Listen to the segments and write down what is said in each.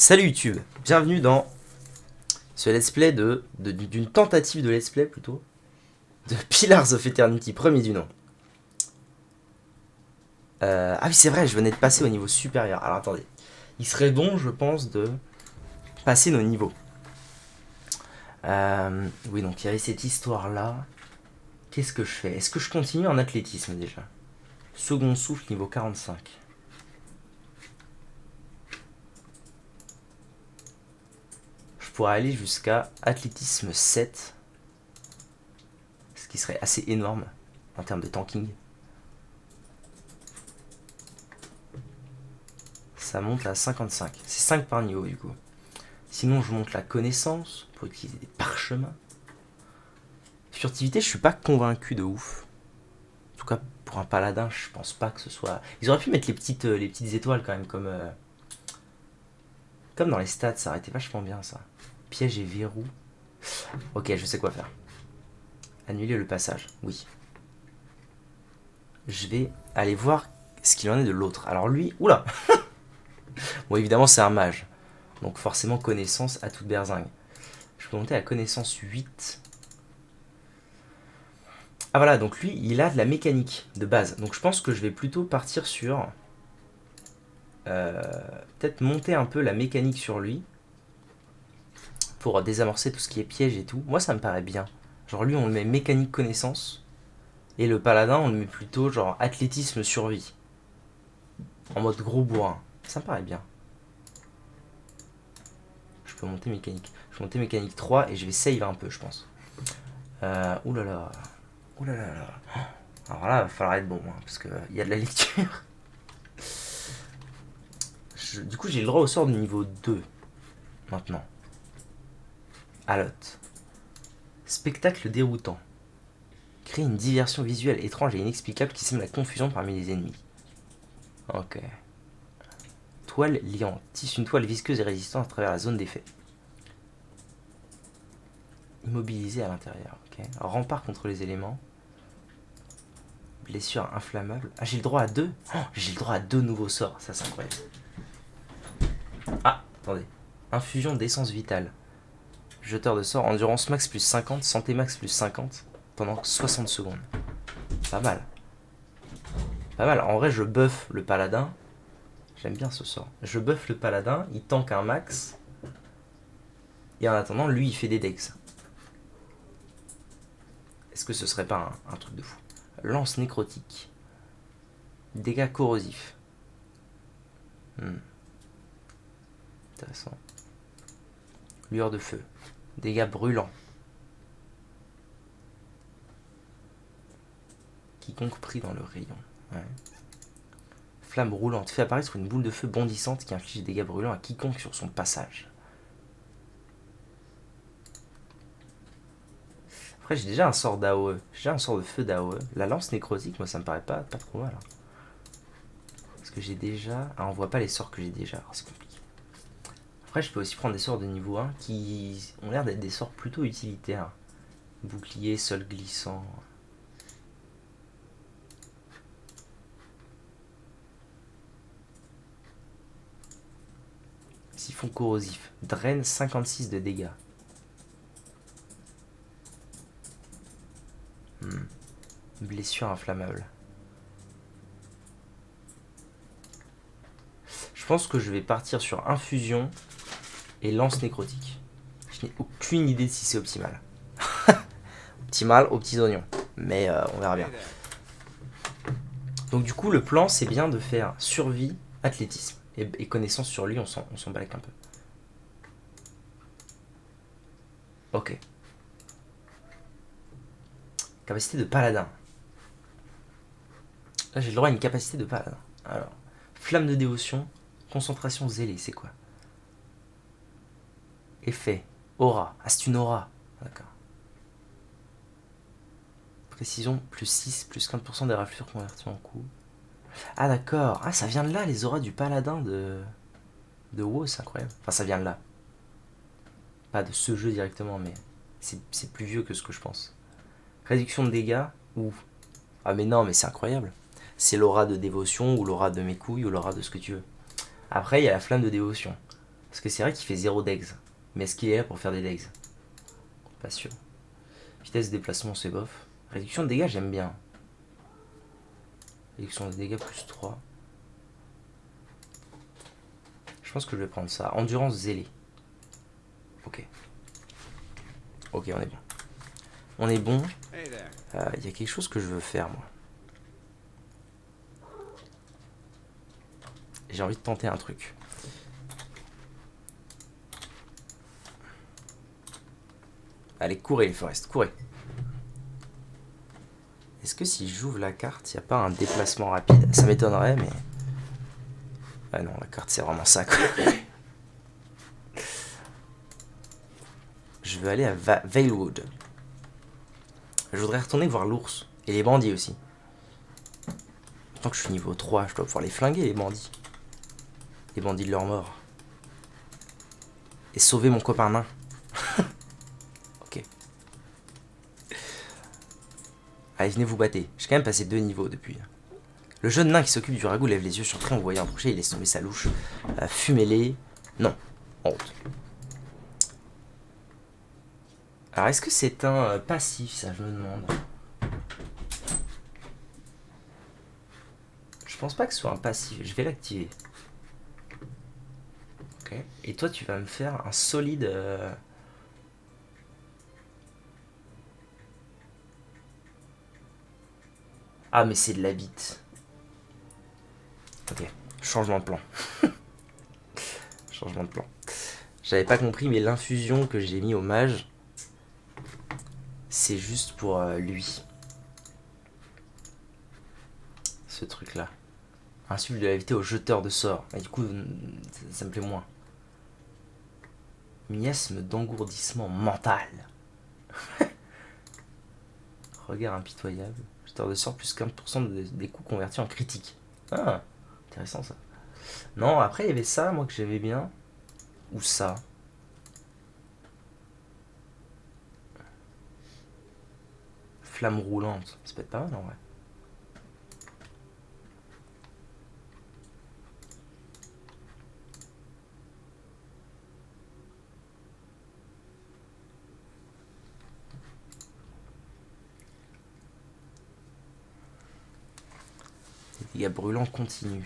Salut YouTube, bienvenue dans ce let's play d'une tentative de let's play plutôt de Pillars of Eternity, premier du nom. Ah oui c'est vrai, je venais de passer au niveau supérieur. Alors attendez, il serait bon je pense de passer nos niveaux. Oui donc il y avait cette histoire là. Qu'est-ce que je fais? Est-ce que je continue en athlétisme déjà? Second souffle niveau 45. Je pourrais aller jusqu'à athlétisme 7. Ce qui serait assez énorme en termes de tanking. Ça monte à 55. C'est 5 par niveau du coup. Sinon je monte la connaissance pour utiliser des parchemins. Furtivité je suis pas convaincu de ouf. En tout cas pour un paladin je pense pas que ce soit... Ils auraient pu mettre les petites étoiles quand même comme dans les stats, ça aurait été vachement bien ça. Piège et verrou. Ok je sais quoi faire. Annuler le passage, oui. Je vais aller voir ce qu'il en est de l'autre. Alors lui, oula. Bon évidemment c'est un mage. Donc forcément connaissance à toute berzingue. Je peux monter à connaissance 8. Ah voilà, donc lui, il a de la mécanique de base. Donc je pense que je vais plutôt partir sur... peut-être monter un peu la mécanique sur lui. Pour désamorcer tout ce qui est piège et tout. Moi ça me paraît bien. Genre lui on le met mécanique connaissance. Et le paladin on le met plutôt genre athlétisme survie. En mode gros bourrin. Ça me paraît bien. Je peux monter mécanique. Je vais monter mécanique 3 et je vais save un peu je pense. Oulala. Oulala. Alors là, il va falloir être bon, hein, parce qu'il y a de la lecture. Du coup, j'ai le droit au sort de niveau 2, maintenant. Alot. Spectacle déroutant. Crée une diversion visuelle étrange et inexplicable qui sème la confusion parmi les ennemis. Ok. Toile liante. Tisse une toile visqueuse et résistante à travers la zone d'effet. Immobilisé à l'intérieur. Ok. Rempart contre les éléments. Blessure inflammable. Ah, j'ai le droit à 2. Oh, j'ai le droit à 2 nouveaux sorts. Ça, c'est incroyable. Ah, attendez. Infusion d'essence vitale. Jeteur de sort. Endurance max plus 50. Santé max plus 50. Pendant 60 secondes. Pas mal. Pas mal. En vrai, je buff le paladin. J'aime bien ce sort. Je buff le paladin. Il tank un max. Et en attendant, lui, il fait des dex. Est-ce que ce serait pas un truc de fou? Lance nécrotique. Dégâts corrosifs. Intéressant. Lueur de feu. Dégâts brûlants. Quiconque pris dans le rayon. Ouais. Flamme roulante. Fait apparaître une boule de feu bondissante qui inflige des dégâts brûlants à quiconque sur son passage. Après, j'ai déjà un sort d'AOE. J'ai déjà un sort de feu d'AOE. La lance nécrotique, moi, ça me paraît pas trop mal. Hein. Parce que j'ai déjà... Ah, on voit pas les sorts que j'ai déjà. Alors, c'est compliqué. Après, je peux aussi prendre des sorts de niveau 1 qui ont l'air d'être des sorts plutôt utilitaires. Bouclier, sol glissant. Siphon corrosif. Draine 56 de dégâts. Blessure inflammable. Je pense que je vais partir sur infusion et lance nécrotique. Je n'ai aucune idée de si c'est optimal. Optimal aux petits oignons. Mais on verra bien. Donc du coup, le plan, c'est bien de faire survie, athlétisme. Et connaissance sur lui, on s'en balèque un peu. Ok. Capacité de paladin. Là, j'ai le droit à une capacité de paladin. Alors, flamme de dévotion, concentration zélée, c'est quoi? Effet, aura. Ah, c'est une aura. D'accord. Précision, plus 6, plus 15% des raflures converties en coup. Ah, d'accord. Ah, ça vient de là, les auras du paladin de WoW, c'est incroyable. Enfin, ça vient de là. Pas de ce jeu directement, mais c'est plus vieux que ce que je pense. Réduction de dégâts, ou... Ah, mais non, mais c'est incroyable. C'est l'aura de dévotion, ou l'aura de mes couilles, ou l'aura de ce que tu veux. Après, il y a la flamme de dévotion. Parce que c'est vrai qu'il fait 0 degs. Mais est-ce qu'il est là pour faire des degs? Pas sûr. Vitesse de déplacement, c'est bof. Réduction de dégâts, j'aime bien. Réduction de dégâts plus 3. Je pense que je vais prendre ça. Endurance zélée. Ok. Ok, on est bon. On est bon. Il y a quelque chose que je veux faire, moi. J'ai envie de tenter un truc. Allez, courez les Forest, courez. Est-ce que si j'ouvre la carte, il n'y a pas un déplacement rapide? Ça m'étonnerait, mais... Ah non, la carte, c'est vraiment ça, quoi. Je veux aller à Valewood. Je voudrais retourner voir l'ours. Et les bandits aussi. Tant que je suis niveau 3, je dois pouvoir les flinguer, les bandits. Les bandits de leur mort. Et sauver mon copain nain. Ok. Allez, venez vous battre. J'ai quand même passé 2 niveaux depuis. Le jeune nain qui s'occupe du ragoût lève les yeux sur train, vous voyez approcher, il laisse tomber sa louche. Fumez-les. Non. Honte. Alors, est-ce que c'est un passif, ça, je me demande. Je pense pas que ce soit un passif. Je vais l'activer. Ok. Et toi, tu vas me faire un solide... Ah, mais c'est de la bite. Ok. Changement de plan. Changement de plan. J'avais pas compris, mais l'infusion que j'ai mis au mage, c'est juste pour lui. Ce truc-là. Insuffle de la vitesse au jeteur de sorts. Et du coup, ça me plaît moins. Miasme d'engourdissement mental. Regard impitoyable. Jeteur de sorts plus 15% des coups convertis en critique. Ah, intéressant ça. Non, après il y avait ça, moi que j'aimais bien. Ou ça. Flamme roulante. Ça peut être pas mal en vrai. Les dégâts brûlants continuent.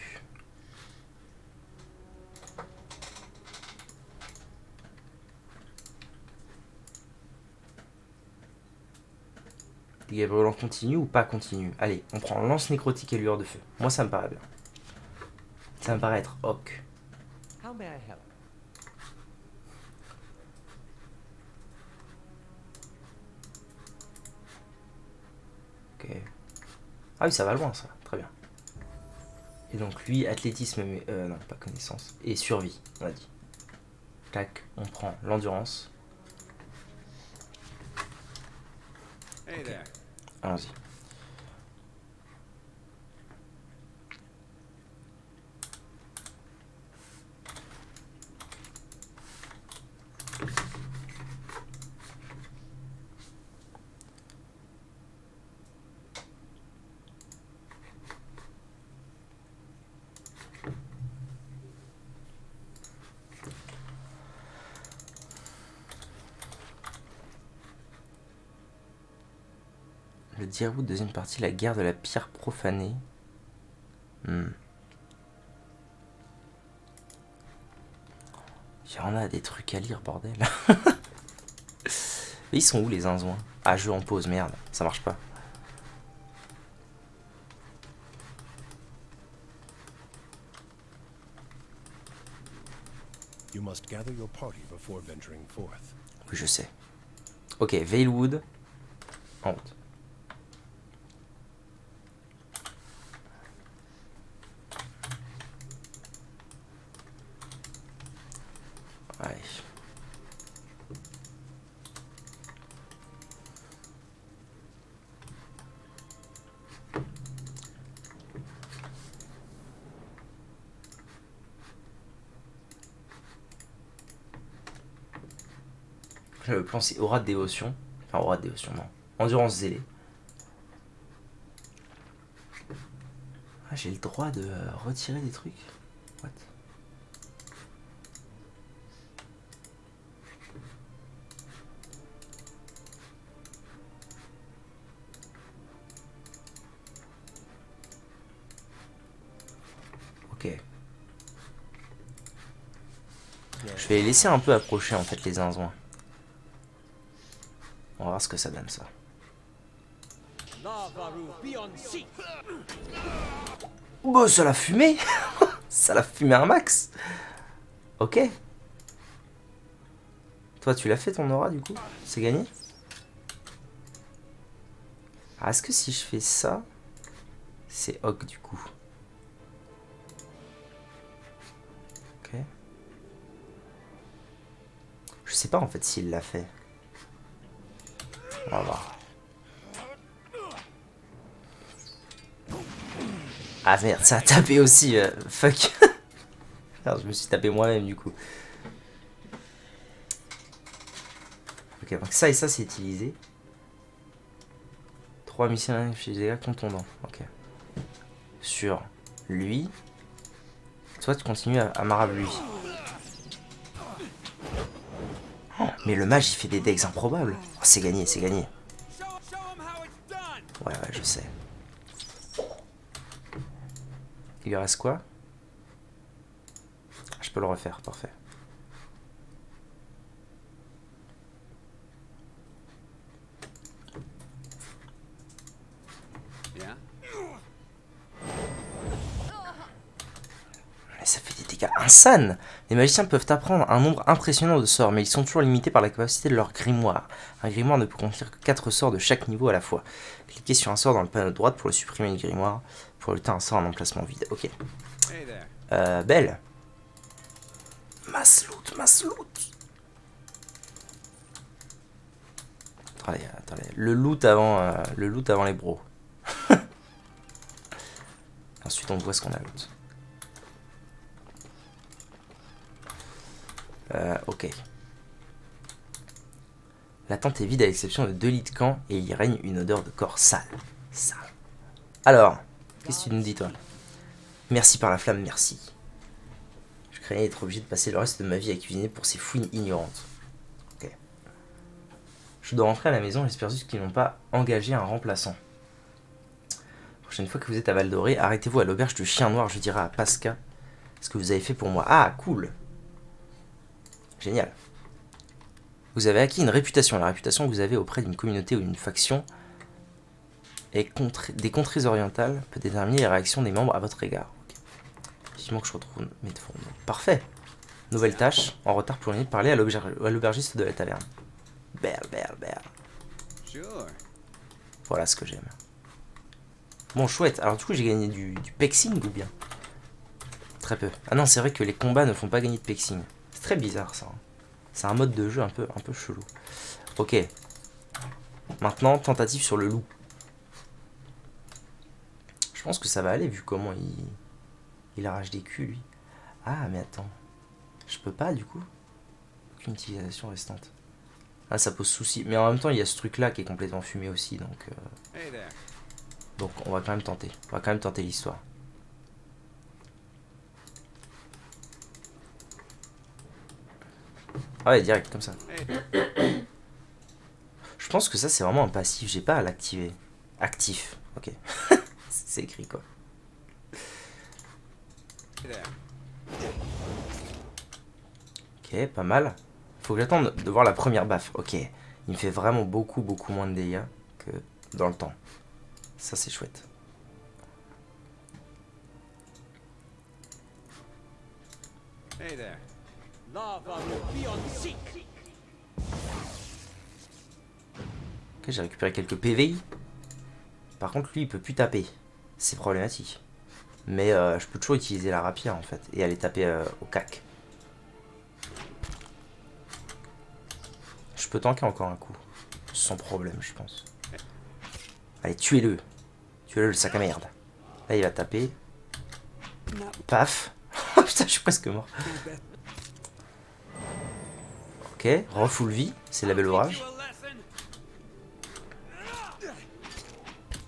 Dégâts brûlants continuent ou pas continuent? Allez, on prend lance nécrotique et lueur de feu. Moi ça me paraît bien. Ça me paraît être ok. How may I help? Ok. Ah oui, ça va loin ça. Très bien. Et donc lui, athlétisme, mais non, pas connaissance. Et survie, on a dit. Tac, on prend l'endurance. Okay. Allons-y. Le Dyrwood, deuxième partie, la guerre de la pierre profanée. Il y en a des trucs à lire, bordel. Ils sont où les zinzouins? Ah, jeu en pause, merde, ça marche pas. You must gather your party before venturing forth. Oui, je sais. Ok, Valewood. En route. Allez. Le plan c'est aura de dévotion. Enfin, aura de dévotion, non. Endurance zélée. Ah, j'ai le droit de retirer des trucs. What? Je vais les laisser un peu approcher en fait les zinzouins. On va voir ce que ça donne ça. Oh, ça l'a fumé. Ça l'a fumé un max. Ok. Toi tu l'as fait ton aura du coup? C'est gagné? Ah, est-ce que si je fais ça, c'est Hawk du coup? Ok. Je sais pas en fait s'il l'a fait. On va voir. Ah merde, ça a tapé aussi. Fuck. Merde, je me suis tapé moi-même du coup. Ok, donc ça et ça c'est utilisé. 3 missiles chez les dégâts contondants. Ok. Sur lui. Toi tu continues à marab lui. Oh, mais le mage il fait des decks improbables. Oh, c'est gagné, c'est gagné. Ouais, je sais. Il lui reste quoi? Je peux le refaire, parfait. Mais ça fait des dégâts insane. Les magiciens peuvent apprendre un nombre impressionnant de sorts, mais ils sont toujours limités par la capacité de leur grimoire. Un grimoire ne peut contenir que 4 sorts de chaque niveau à la fois. Cliquez sur un sort dans le panneau de droite pour le supprimer du grimoire, pour ajouter un sort en emplacement vide. Ok. Belle. Masloot, Masloot. Attendez. Le loot avant les bros. Ensuite, on voit ce qu'on a l'autre. Ok. La tente est vide à l'exception de 2 lits de camp et il y règne une odeur de corps sale. Sale. Alors, qu'est-ce que tu nous dis toi? Merci par la flamme, merci. Je craignais être obligé de passer le reste de ma vie à cuisiner pour ces fouines ignorantes. Ok. Je dois rentrer à la maison, j'espère juste qu'ils n'ont pas engagé un remplaçant. La prochaine fois que vous êtes à Val d'Oré, arrêtez-vous à l'auberge du Chien Noir, je dirai à Pasca ce que vous avez fait pour moi. Ah, cool. Génial. Vous avez acquis une réputation. La réputation que vous avez auprès d'une communauté ou d'une faction et des contrées orientales peut déterminer les réactions des membres à votre égard. Okay. Vivement que je retrouve mes fonds. Parfait. Nouvelle tâche. En retard pour venir parler à l'aubergiste de la taverne. Belle. Voilà ce que j'aime. Bon, chouette. Alors du coup, j'ai gagné du pexing ou bien? Très peu. Ah non, c'est vrai que les combats ne font pas gagner de pexing. C'est très bizarre ça. C'est un mode de jeu un peu chelou. Ok. Maintenant, tentative sur le loup. Je pense que ça va aller vu comment il arrache des culs lui. Ah mais attends. Je peux pas du coup. Aucune utilisation restante. Ah ça pose souci. Mais en même temps il y a ce truc là qui est complètement fumé aussi. Donc on va quand même tenter. On va quand même tenter l'histoire. Ah ouais, direct, comme ça. Je pense que ça, c'est vraiment un passif. J'ai pas à l'activer. Actif, ok. C'est écrit, quoi. Ok, pas mal. Faut que j'attende de voir la première baffe. Ok, il me fait vraiment beaucoup moins de dégâts que dans le temps. Ça, c'est chouette. Hey there. Lava will be on seek. Ok, j'ai récupéré quelques PV. Par contre, lui, il peut plus taper. C'est problématique. Mais je peux toujours utiliser la rapière, en fait. Et aller taper au cac. Je peux tanker encore un coup. Sans problème, je pense. Allez, tuez-le. Tuez-le, le sac à merde. Là, il va taper. Paf. Oh putain, je suis presque mort. Ok, refull vie. C'est la belle orage.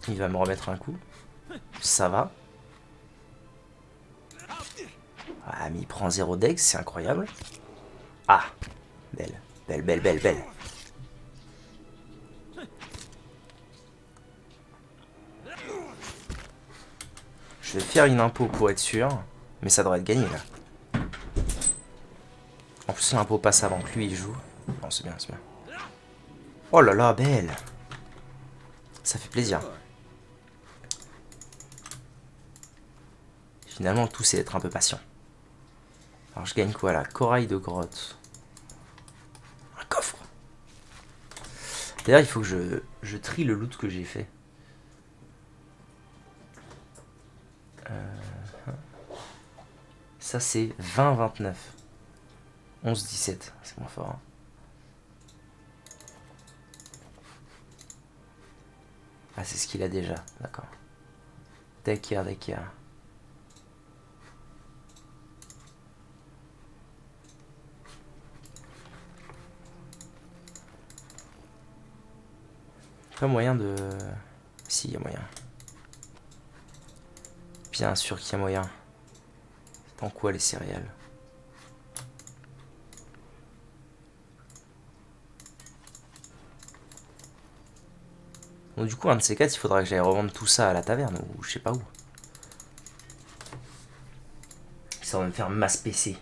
Il va me remettre un coup. Ça va. Ah, mais il prend 0 dex, c'est incroyable. Ah, belle. Je vais faire une impôt pour être sûr. Mais ça devrait être gagné là. En plus, l'impôt passe avant que lui il joue. Non, c'est bien, c'est bien. Oh là là, belle. Ça fait plaisir. Finalement, le tout, c'est d'être un peu patient. Alors, je gagne quoi là? Corail de grotte. Un coffre. D'ailleurs, il faut que je trie le loot que j'ai fait. Ça, c'est 20-29. 11-17. C'est moins fort. Hein. Ah, c'est ce qu'il a déjà. D'accord. D'accord, d'accord. Pas moyen de... Si, il y a moyen. Bien sûr qu'il y a moyen. C'est en quoi les céréales? Bon, du coup, un de ces quatre, il faudra que j'aille revendre tout ça à la taverne, ou je sais pas où. Ça va me faire masse PC.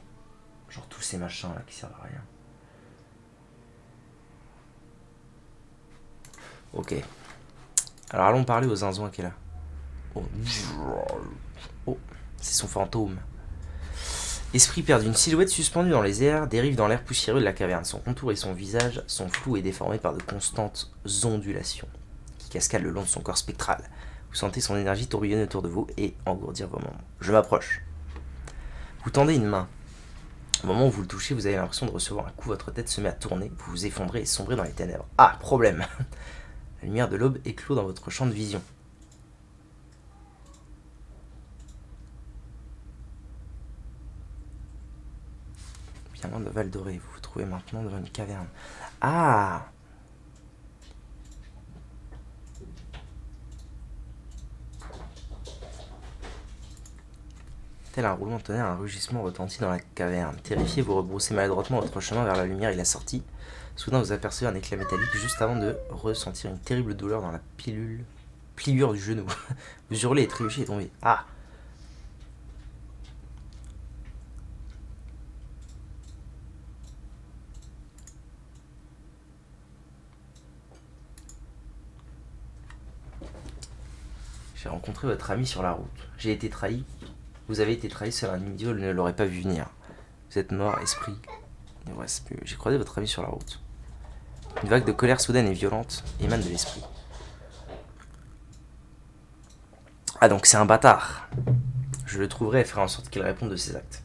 Genre tous ces machins là qui servent à rien. Ok. Alors allons parler aux zinzouins qui est là. Oh, oh c'est son fantôme. Esprit perd une silhouette suspendue dans les airs, dérive dans l'air poussiéreux de la caverne. Son contour et son visage sont flous et déformés par de constantes ondulations qui cascadent le long de son corps spectral. Vous sentez son énergie tourbillonner autour de vous et engourdir vos membres. Je m'approche. Vous tendez une main. Au moment où vous le touchez, vous avez l'impression de recevoir un coup, votre tête se met à tourner, vous vous effondrez et sombrez dans les ténèbres. Ah, problème. La lumière de l'aube éclot dans votre champ de vision. Bien loin de Val Doré, vous vous trouvez maintenant devant une caverne. Ah! Tel un roulement de tonnerre, un rugissement retentit dans la caverne. Terrifié, vous rebroussez maladroitement votre chemin vers la lumière et la sortie. Soudain, vous apercevez un éclat métallique juste avant de ressentir une terrible douleur dans la pliure du genou. Vous hurlez et trébuchez et tombez. Ah! J'ai rencontré votre ami sur la route. J'ai été trahi. Vous avez été trahi, seul un idiot ne l'aurait pas vu venir. Vous êtes mort, esprit. Il ne reste plus. J'ai croisé votre ami sur la route. Une vague de colère soudaine et violente émane de l'esprit. Ah, donc c'est un bâtard. Je le trouverai et ferai en sorte qu'il réponde de ses actes.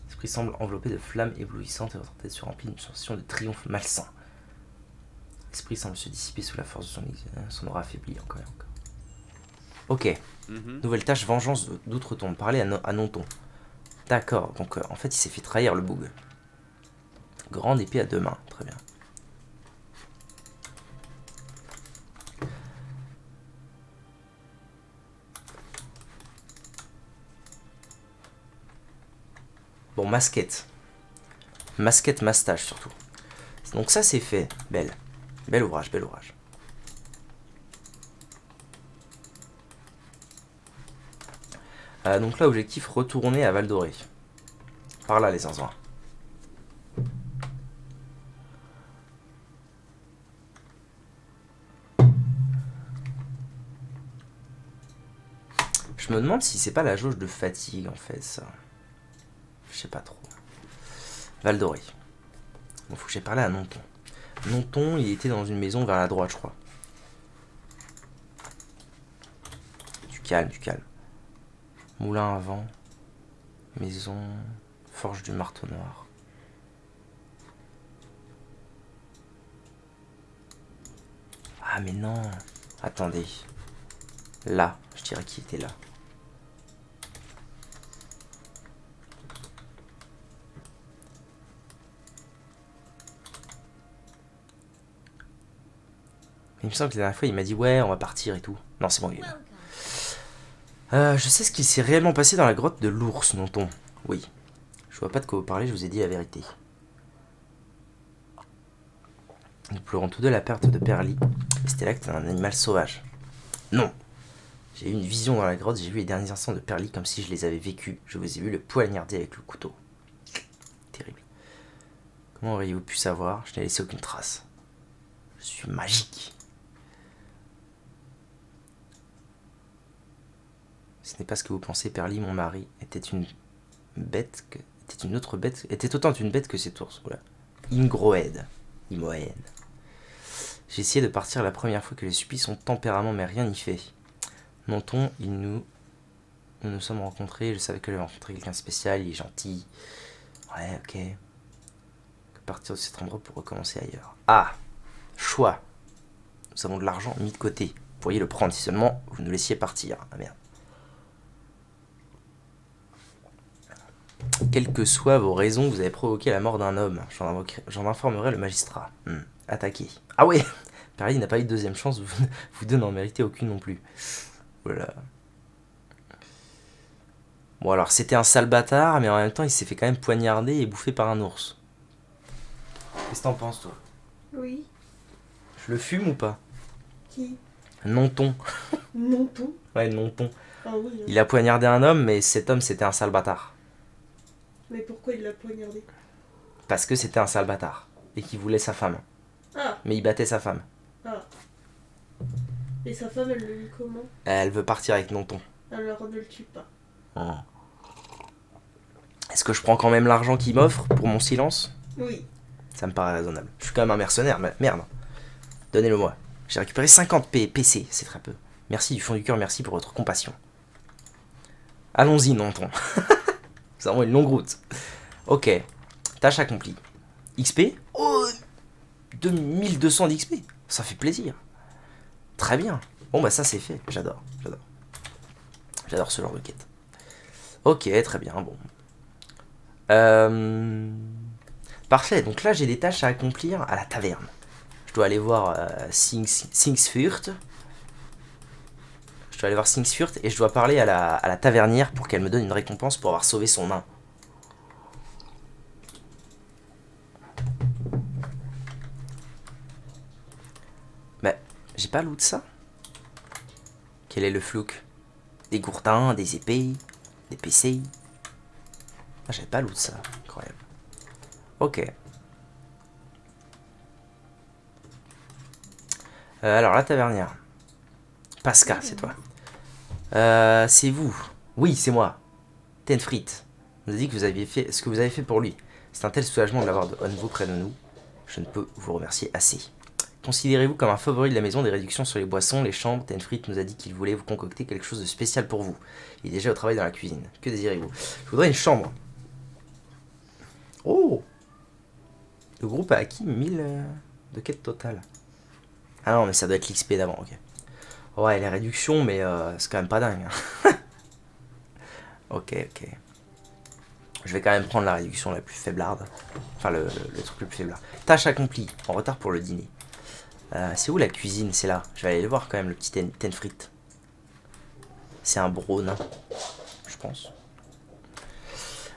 L'esprit semble enveloppé de flammes éblouissantes et votre tête se remplit d'une sensation de triomphe malsain. L'esprit semble se dissiper sous la force de son aura affaiblie encore et encore. Ok. Nouvelle tâche, vengeance d'outre-tombe. Parler à Nonton. D'accord, donc en fait il s'est fait trahir le boug. Grande épée à deux mains, très bien. Bon, masquette. Masquette, mastage surtout. Donc ça c'est fait, belle. Bel ouvrage, bel ouvrage. Donc là, objectif, retourner à Val Doré. Par là, les zinzins. Je me demande si c'est pas la jauge de fatigue, en fait, ça. Je sais pas trop. Val Doré. Bon, faut que j'aille parler à Nonton. Nonton, il était dans une maison vers la droite, je crois. Du calme, du calme. Moulin à vent. Maison. Forge du marteau noir. Ah, mais non. Attendez. Là, je dirais qu'il était là. Il me semble que la dernière fois, il m'a dit ouais, on va partir et tout. Non, c'est bon, il est là. Je sais ce qui s'est réellement passé dans la grotte de l'ours, Nonton. Oui. Je vois pas de quoi vous parlez, je vous ai dit la vérité. Nous pleurons tous deux la perte de Perly. C'était l'acte d'un animal sauvage. Non. J'ai eu une vision dans la grotte, j'ai vu les derniers instants de Perly comme si je les avais vécus. Je vous ai vu le poignarder avec le couteau. Comment auriez-vous pu savoir? Je n'ai laissé aucune trace. Je suis magique. Ce n'est pas ce que vous pensez, Perly, mon mari, était une bête que... était une autre bête... était autant une bête que cet ours. Voilà. Ingroed. Imoed. J'ai essayé de partir la première fois que j'ai subi son tempérament, mais rien n'y fait. Nonton, nous nous sommes rencontrés, je savais que j'avais rencontré quelqu'un de spécial, il est gentil. Ouais, ok. Partir de cet endroit pour recommencer ailleurs. Ah! Choix. Nous avons de l'argent mis de côté. Vous pourriez le prendre si seulement vous nous laissiez partir. Ah merde. Quelles que soient vos raisons, vous avez provoqué la mort d'un homme. J'en informerai le magistrat. Attaquez. Ah ouais. Perly n'a pas eu de deuxième chance, vous deux n'en méritez aucune non plus. Voilà. Bon alors c'était un sale bâtard, mais en même temps il s'est fait quand même poignarder et bouffer par un ours. Qu'est-ce que t'en penses toi? Oui. Je le fume ou pas? Qui? Nonton. Nonton. Ouais, Nonton. Ah oui. Il a poignardé un homme, mais cet homme c'était un sale bâtard. Mais pourquoi il l'a poignardé? Parce que c'était un sale bâtard. Et qu'il voulait sa femme. Ah. Mais il battait sa femme. Ah. Et sa femme, elle le vit comment? Elle veut partir avec Nonton. Alors ne le tue pas. Est-ce que je prends quand même l'argent qu'il m'offre pour mon silence? Oui. Ça me paraît raisonnable. Je suis quand même un mercenaire, mais merde. Donnez-le moi. J'ai récupéré 50 PC, c'est très peu. Merci du fond du cœur, merci pour votre compassion. Allons-y, Nonton. Nous avons une longue route. Ok. Tâche accomplie. XP? Oh, 2200 d'XP. Ça fait plaisir. Très bien. Bon bah ça c'est fait. J'adore. J'adore ce genre de quête. Ok, très bien. Bon. Parfait. Donc là j'ai des tâches à accomplir à la taverne. Je dois aller voir Singsfurt. Je dois aller voir Singsfurt et je dois parler à la tavernière pour qu'elle me donne une récompense pour avoir sauvé son nain. Mais j'ai pas loot ça. Quel est le flouk? Des gourdins, des épées, des PC. Ah, j'avais pas loot ça. Incroyable. Ok. Alors la tavernière. Pascal, c'est toi. C'est vous. Oui, c'est moi. Tenfrit. Vous a dit que vous aviez fait ce que vous avez fait pour lui. C'est un tel soulagement de l'avoir de nouveau près de nous. Je ne peux vous remercier assez. Considérez-vous comme un favori de la maison des réductions sur les boissons, les chambres. Tenfrit nous a dit qu'il voulait vous concocter quelque chose de spécial pour vous. Il est déjà au travail dans la cuisine. Que désirez-vous? Je voudrais une chambre. Oh! Le groupe a acquis 1000 de quête totale. Ah non, mais ça doit être l'XP d'avant, ok. Ouais, les réductions, mais c'est quand même pas dingue. Ok. Je vais quand même prendre la réduction la plus faiblarde. Enfin, le truc le plus faiblard. Tâche accomplie. En retard pour le dîner. C'est où la cuisine? C'est là. Je vais aller le voir quand même, le petit Tenfrit. C'est un bro nain, je pense.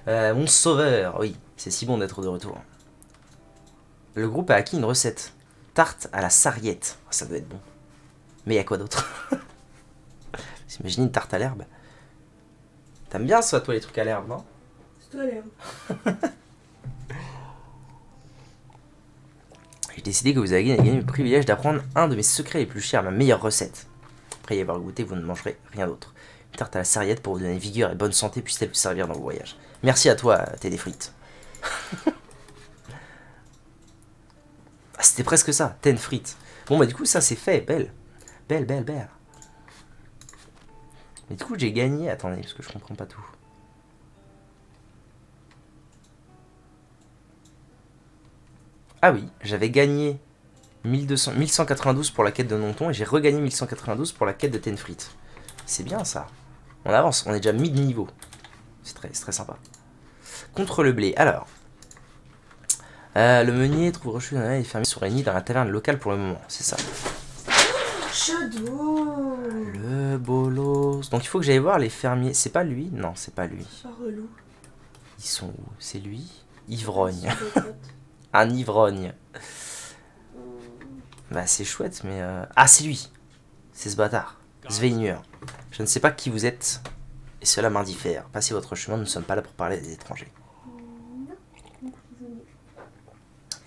Mon sauveur. Oui, c'est si bon d'être de retour. Le groupe a acquis une recette. Tarte à la sarriette. Oh, ça doit être bon. Mais y a quoi d'autre? Imaginez une tarte à l'herbe. T'aimes bien ça, toi, les trucs à l'herbe, non? C'est toi l'herbe. J'ai décidé que vous avez gagné le privilège d'apprendre un de mes secrets les plus chers, ma meilleure recette. Après y avoir goûté, vous ne mangerez rien d'autre. Une tarte à la sarriette pour vous donner vigueur et bonne santé puisse-t-elle vous servir dans vos voyages. Merci à toi, Tédé Frites. Ah, c'était presque ça, Ten Frites. Bon, bah du coup, ça c'est fait, belle. Belle. Mais du coup, j'ai gagné. Attendez, parce que je comprends pas tout. Ah oui, j'avais gagné 1192 pour la quête de Nonton et j'ai regagné 1192 pour la quête de Tenfrit. C'est bien ça. On avance, on est déjà mid-niveau. C'est très sympa. Contre le blé, alors. Le meunier trouve reçu et fermier sont réunis dans la taverne locale pour le moment, c'est ça. Shadow. Le bolos. Donc il faut que j'aille voir les fermiers. C'est pas lui? Non, c'est pas lui. Pas relou. Ils sont où? C'est lui? Ivrogne. Un ivrogne. Bah c'est chouette, mais... Ah, c'est lui. C'est ce bâtard. Sveinur. Je ne sais pas qui vous êtes, et cela m'indiffère. Passez votre chemin, nous ne sommes pas là pour parler des étrangers.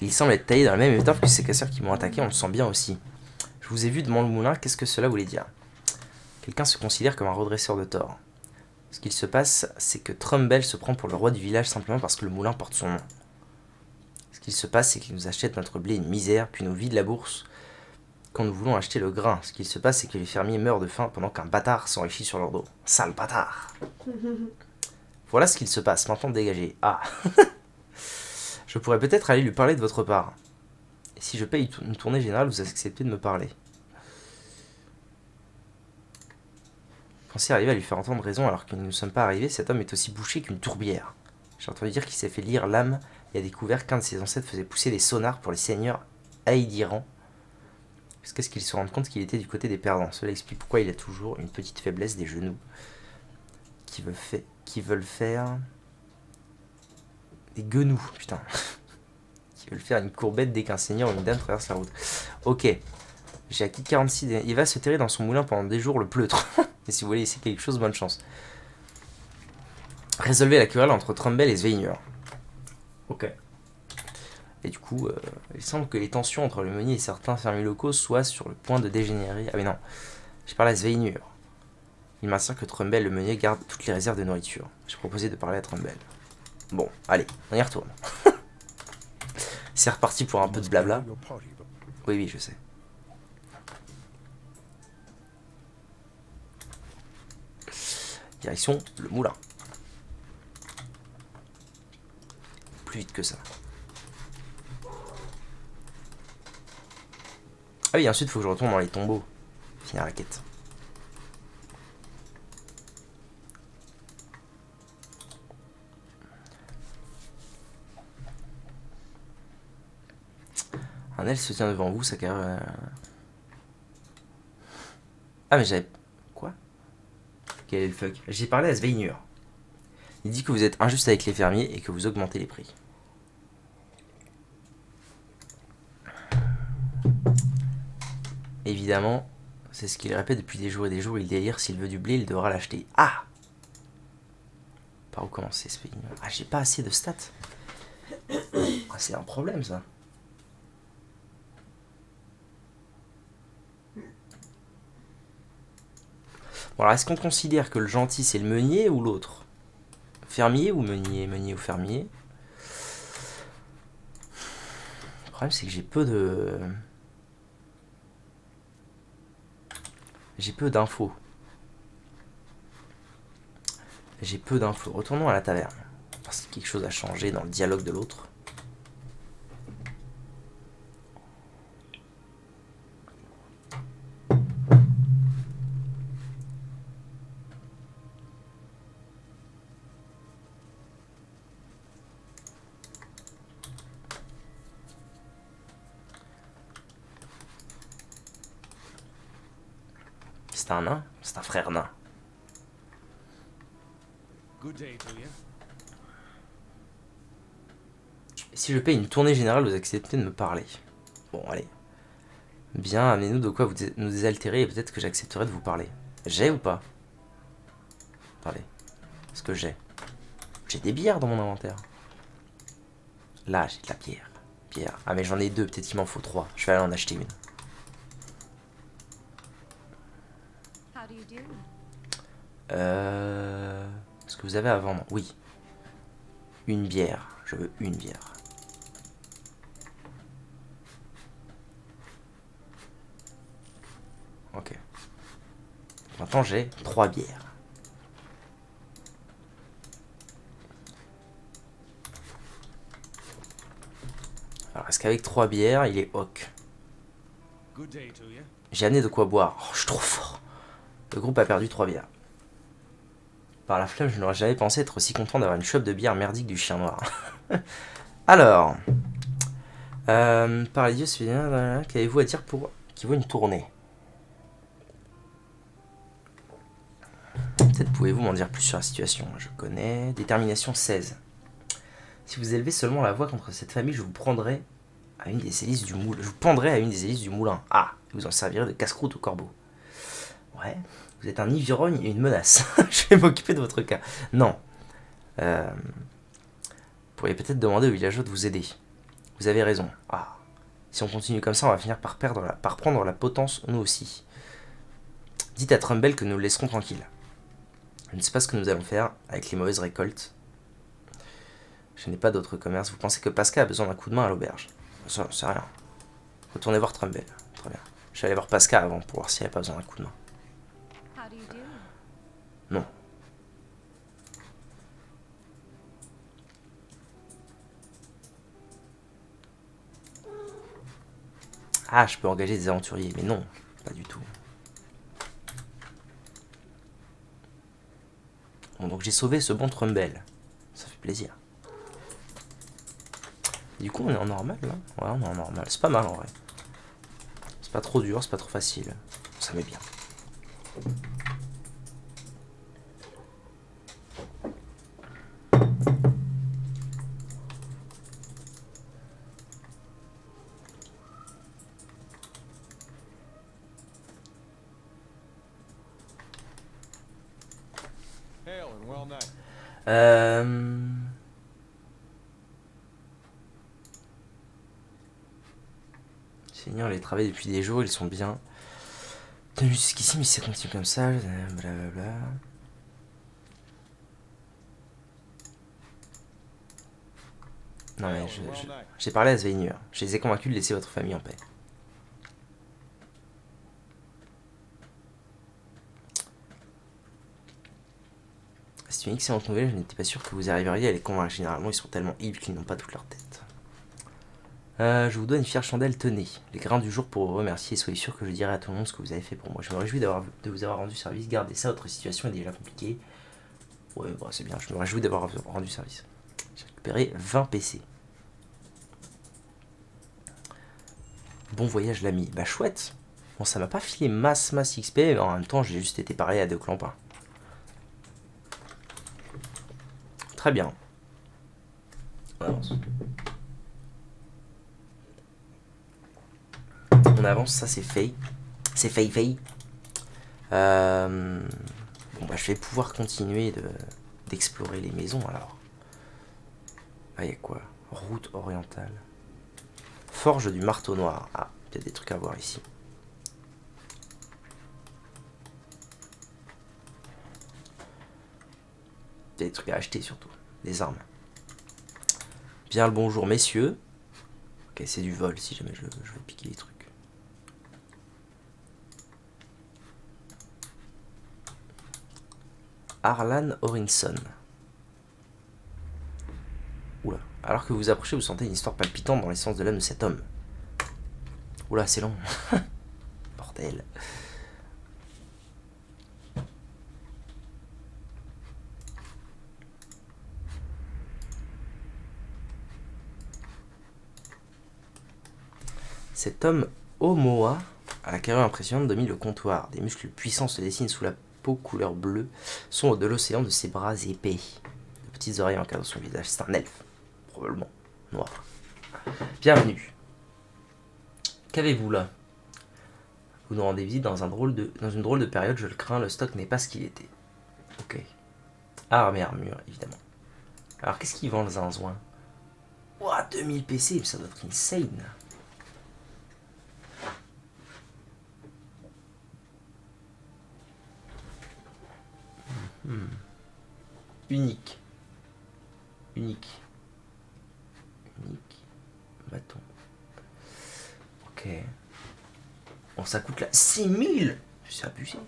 Il semble être taillé dans la même étoffe que ces casseurs qui m'ont attaqué, on le sent bien aussi. Je vous ai vu devant le moulin, qu'est-ce que cela voulait dire? Quelqu'un se considère comme un redresseur de tort. Ce qu'il se passe, c'est que Trumbull se prend pour le roi du village simplement parce que le moulin porte son nom. Ce qu'il se passe, c'est qu'il nous achète notre blé une misère, puis nous vide la bourse quand nous voulons acheter le grain. Ce qu'il se passe, c'est que les fermiers meurent de faim pendant qu'un bâtard s'enrichit sur leur dos. Sale bâtard! Voilà ce qu'il se passe, maintenant dégagez. Ah! Je pourrais peut-être aller lui parler de votre part. Et si je paye une tournée générale, vous acceptez de me parler. Pensez arriver à lui faire entendre raison alors que nous ne sommes pas arrivés, cet homme est aussi bouché qu'une tourbière. J'ai entendu dire qu'il s'est fait lire l'âme et a découvert qu'un de ses ancêtres faisait pousser des sonars pour les seigneurs Aïdiran. Jusqu'à ce qu'il se rende compte qu'il était du côté des perdants. Cela explique pourquoi il a toujours une petite faiblesse des genoux. Qui veulent faire... Des guenous, putain. Qui veulent faire une courbette dès qu'un seigneur ou une dame traverse la route. Ok. J'ai acquis 46... Il va se terrer dans son moulin pendant des jours le pleutre. Et si vous voulez essayer quelque chose, bonne chance. Résolvez la querelle entre Trumbull et Sveinur. Ok. Et du coup, il semble que les tensions entre le meunier et certains fermiers locaux soient sur le point de dégénérer. Ah mais non, je parle à Sveinur. Il maintient que Trumbull, le meunier, garde toutes les réserves de nourriture. J'ai proposé de parler à Trumbull. Bon, allez, on y retourne. C'est reparti pour un peu de blabla. Oui, oui, je sais. Direction le moulin. Plus vite que ça. Ah oui, ensuite il faut que je retourne dans les tombeaux. Finir la quête. Un elfe se tient devant vous, sa carrière... Ah mais j'avais... Quoi? Quel est le fuck? J'ai parlé à Sveinur. Il dit que vous êtes injuste avec les fermiers et que vous augmentez les prix. Évidemment, c'est ce qu'il répète depuis des jours et des jours. Il délire, s'il veut du blé, il devra l'acheter. Ah! Par où commencer ce pays? Ah, j'ai pas assez de stats. Ah, c'est un problème ça. Bon, alors est-ce qu'on considère que le gentil c'est le meunier ou l'autre? Fermier ou meunier? Meunier ou fermier? Le problème c'est que j'ai peu de... J'ai peu d'infos. J'ai peu d'infos. Retournons à la taverne. Parce que quelque chose a changé dans le dialogue de l'autre. C'est un nain? C'est un frère nain. Good day to you. Et si je paye une tournée générale, vous acceptez de me parler. Bon, allez. Bien, amenez-nous de quoi vous nous désaltérer et peut-être que j'accepterai de vous parler. J'ai ou pas? Attendez. Est-ce que j'ai? J'ai des bières dans mon inventaire. Là, j'ai de la bière. Bière. Ah, mais j'en ai deux, peut-être qu'il m'en faut 3. Je vais aller en acheter une. How do you do? Est-ce que vous avez à vendre? Oui. Une bière. Je veux une bière. Ok. Maintenant, j'ai 3 bières. Alors, est-ce qu'avec 3 bières, il est ok? Good day to you. J'ai amené de quoi boire. Oh, je suis trop fort. Le groupe a perdu 3 bières. Par la flemme, je n'aurais jamais pensé être aussi content d'avoir une chope de bière merdique du chien noir. Alors, par les dieux, qu'avez-vous à dire pour qui vaut une tournée? Peut-être pouvez-vous m'en dire plus sur la situation. Je connais. Détermination 16. Si vous élevez seulement la voix contre cette famille, je vous prendrai à une des hélices du moulin. Je vous pendrai à une des hélices du moulin. Ah, vous en servirez de casse-croûte au corbeau. Ouais. Vous êtes un ivrogne et une menace. Je vais m'occuper de votre cas. Non. Vous pourriez peut-être demander aux villageois de vous aider. Vous avez raison. Ah. Si on continue comme ça, on va finir par prendre la potence, nous aussi. Dites à Trumbull que nous le laisserons tranquille. Je ne sais pas ce que nous allons faire avec les mauvaises récoltes. Je n'ai pas d'autre commerce. Vous pensez que Pascal a besoin d'un coup de main à l'auberge? Ça, c'est rien. Retournez voir Trumbull. Très bien. Je vais aller voir Pascal avant pour voir s'il n'y a pas besoin d'un coup de main. How do you do? Non. Ah, je peux engager des aventuriers, mais non, pas du tout. Bon, donc j'ai sauvé ce bon Trumbull. Ça fait plaisir. Du coup, on est en normal, là? Ouais, on est en normal. C'est pas mal, en vrai. C'est pas trop dur, c'est pas trop facile. Ça met bien. Hail and well met. Seigneur, les travaille depuis des jours, ils sont bien. Tenu jusqu'ici, mais si ça continue comme ça, blablabla. Non mais j'ai parlé à Sveinur. Je les ai convaincus de laisser votre famille en paix. C'est une excellente nouvelle, je n'étais pas sûr que vous arriveriez à les convaincre. Généralement, ils sont tellement ivres qu'ils n'ont pas toute leur tête. Je vous donne une fière chandelle, tenez. Les grains du jour pour vous remercier. Soyez sûr que je dirai à tout le monde ce que vous avez fait pour moi. Je me réjouis de vous avoir rendu service. Gardez ça, votre situation est déjà compliquée. Ouais, bah, c'est bien, je me réjouis d'avoir rendu service. J'ai récupéré 20 PC. Bon voyage l'ami. Bah chouette. Bon, ça m'a pas filé masse XP, mais en même temps, j'ai juste été parlé à deux clampins. Très bien. On avance. On avance, ça c'est fait. C'est fait. Bon bah je vais pouvoir continuer d'explorer les maisons alors. Ah y'a quoi? Route orientale. Forge du marteau noir. Ah, il y a des trucs à voir ici. Il y a des trucs à acheter surtout. Des armes. Bien le bonjour messieurs. Ok, c'est du vol si jamais je veux piquer les trucs. Arlan Orinson. Oula. Alors que vous approchez, vous sentez une histoire palpitante dans l'essence de l'âme de cet homme. Oula, c'est long. Bordel. Cet homme Omoa à la carrure impressionnante domine le comptoir. Des muscles puissants se dessinent sous la peau couleur bleue, sombre de l'océan de ses bras épais. De petites oreilles encadrent son visage. C'est un elfe, probablement noir. Bienvenue. Qu'avez-vous là? Vous nous rendez visite dans une drôle de période, je le crains, le stock n'est pas ce qu'il était. Ok. Armes et armure, évidemment. Alors qu'est-ce qu'il vend le zinzouin? Ouah, 2000 PC, ça doit être insane. Unique. Bâton. Ok. Bon, ça coûte là 6000. C'est abusé.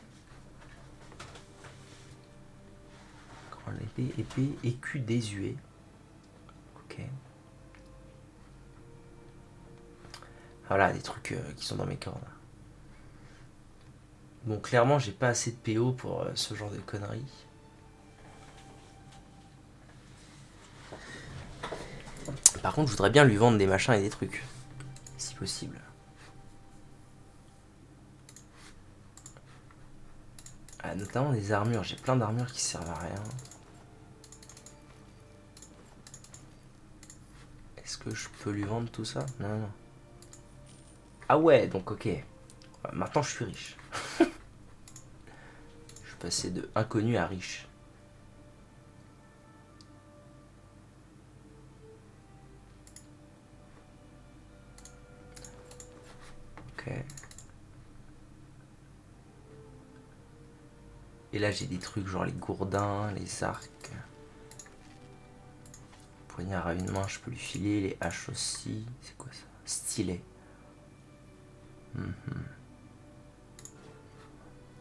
Grande épée, écu désuet. Ok. Voilà, des trucs qui sont dans mes cordes. Bon, clairement, j'ai pas assez de PO pour ce genre de conneries. Par contre, je voudrais bien lui vendre des machins et des trucs. Si possible. Ah, notamment des armures. J'ai plein d'armures qui servent à rien. Est-ce que je peux lui vendre tout ça? Non. Ah ouais, donc ok. Maintenant, je suis riche. Je suis passé de inconnu à riche. Ok. Et là j'ai des trucs genre les gourdins, les arcs. Poignard à une main, je peux lui filer. Les haches aussi. C'est quoi ça? Stylet. Mhm.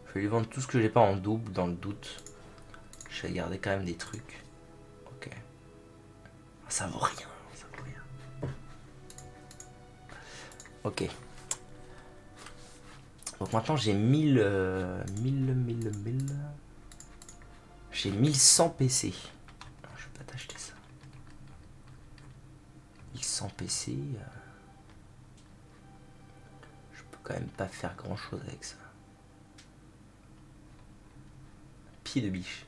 Je vais lui vendre tout ce que j'ai pas en double dans le doute. Je vais garder quand même des trucs. Ok. Ah, ça vaut rien. Ça vaut rien. Ok. Donc maintenant j'ai 1000. J'ai 1100 PC. Non, je vais pas t'acheter ça. 1100 PC. Je peux quand même pas faire grand chose avec ça. Pied de biche.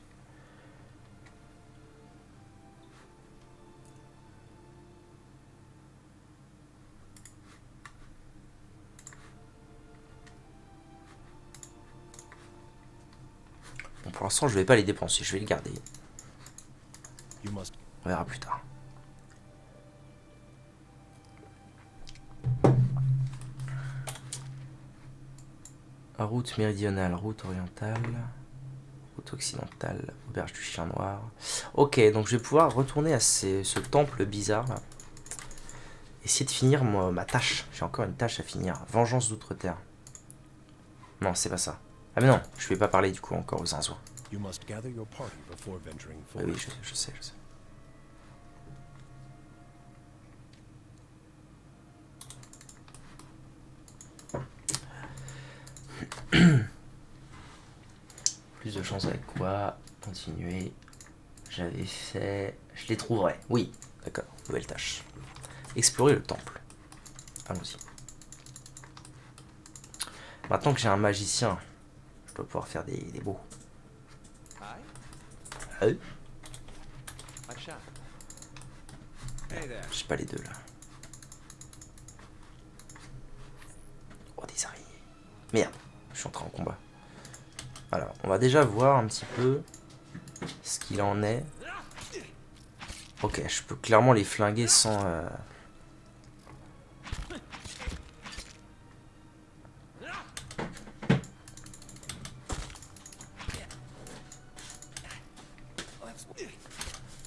Bon, pour l'instant, je vais pas les dépenser, je vais les garder. You must. On verra plus tard. Route méridionale, route orientale, route occidentale, auberge du chien noir. Ok, donc je vais pouvoir retourner à ce temple bizarre là. Essayer de finir ma tâche. J'ai encore une tâche à finir. Vengeance d'outre-terre. Non, c'est pas ça. Ah mais non, je vais pas parler du coup encore aux zinzouins. You must gather your party before venturing Oui, forth. oui, je sais. Plus de chance avec quoi? Continuer. J'avais fait... Je les trouverai. Oui, d'accord. Nouvelle tâche. Explorer le temple. Allons-y. Maintenant que j'ai un magicien, je dois pouvoir faire des beaux. Hi. Acha. Hey there. Je sais pas les deux là. Oh, des araignées. Merde, je suis entré en combat. Alors, on va déjà voir un petit peu ce qu'il en est. Ok, je peux clairement les flinguer sans...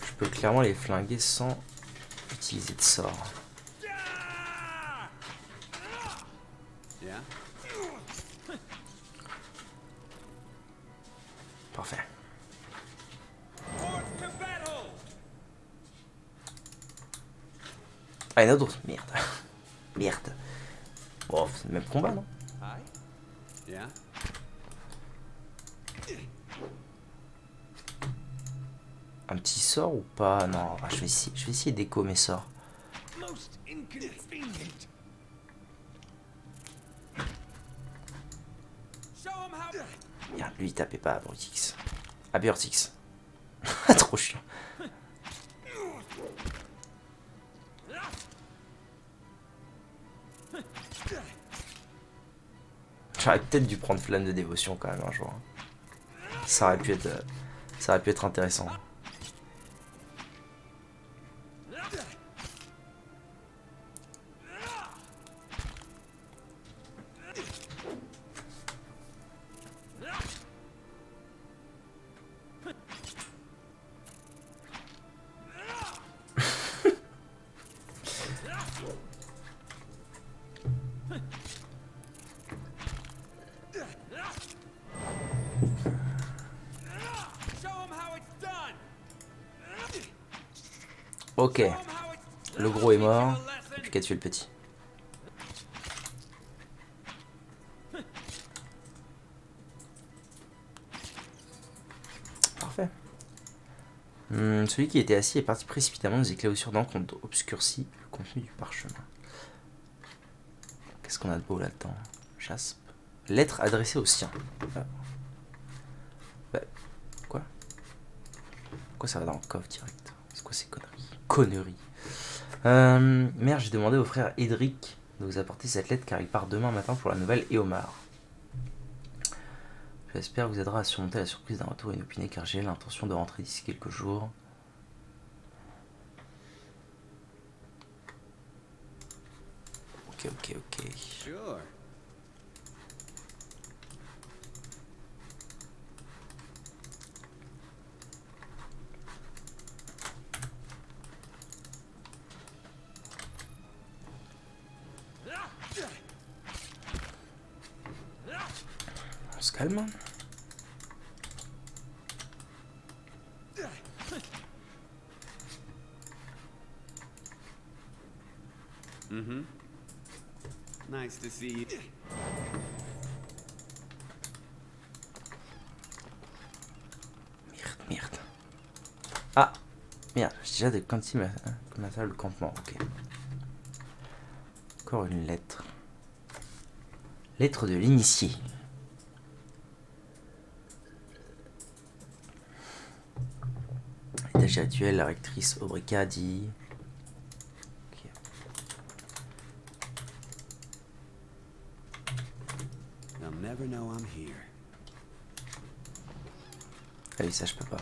Je peux clairement les flinguer sans utiliser de sort. Yeah. Parfait. Forth to battle. Ah, il y en a d'autres. Merde. Merde. Bon, c'est le même combat, non? Hi. Yeah. Un petit sort ou pas? Non, je vais essayer d'écho mes sorts. Most inconvenient. Show 'em how. Merde, lui il tapait pas à Vortix. À Vortix. Trop chiant. J'aurais peut-être dû prendre flamme de dévotion quand même un jour. Ça aurait pu être intéressant. Show 'em how it's done. Ok, Show 'em how it's le gros est mort. Teach 'em a lesson. Plus qu'à tuer le petit. Parfait. Celui qui était assis est parti précipitamment. Des éclaboussures d'encre ont obscurci le contenu du parchemin. Qu'est-ce qu'on a de beau là-dedans? Jaspe. Lettre adressée au sien. Ah. Bah, quoi? Pourquoi ça va dans le coffre direct? C'est quoi ces conneries? Mère, j'ai demandé au frère Edric de vous apporter cette lettre car il part demain matin pour la nouvelle Éomar. J'espère vous aidera à surmonter la surprise d'un retour inopiné car j'ai l'intention de rentrer d'ici quelques jours. Ok. Sure. calme. Mm-hmm. Nice to see you. Merde. Ah, merde, j'ai déjà des cantines commerciales de campement, ok. Encore une lettre. Lettre de l'initié. Étage actuel, la rectrice Obrica dit... Ok. They'll never know I'm here. Ah oui, ça je peux pas.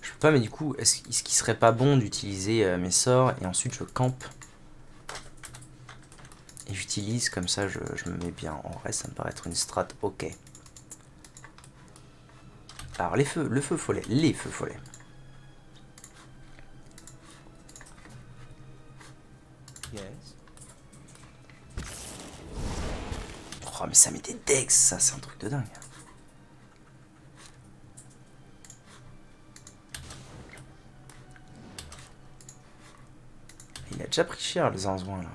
Je peux pas, mais du coup, est-ce qu'il serait pas bon d'utiliser mes sorts et ensuite je campe et j'utilise, comme ça je me mets bien. En vrai, ça me paraît être une strat ok. Alors les feux, le feu follet, les feux follets. Yes. Oh mais ça met des decks, ça c'est un truc de dingue. Il a déjà pris cher le zinzouin là.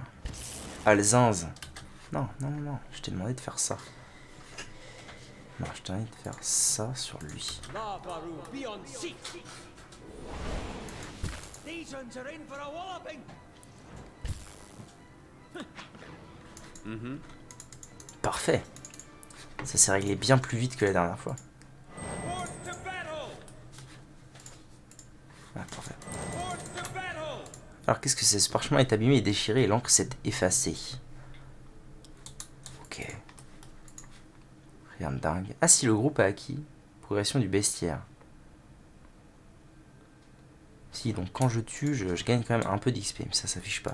Ah le zinz. Non, non, non, non, je t'ai demandé de faire ça. Non, je t'ai demandé de faire ça sur lui. Lavaru, be on seat. These ones are in for a walloping. Parfait. Ça s'est réglé bien plus vite que la dernière fois. Forth to battle. Ah, parfait. Forth to battle. Alors qu'est-ce que c'est? Ce parchemin est abîmé et déchiré et l'encre s'est effacée. Ok. Rien de dingue. Ah si, le groupe a acquis progression du bestiaire. Si, donc quand je tue, je gagne quand même un peu d'XP, mais ça s'affiche pas.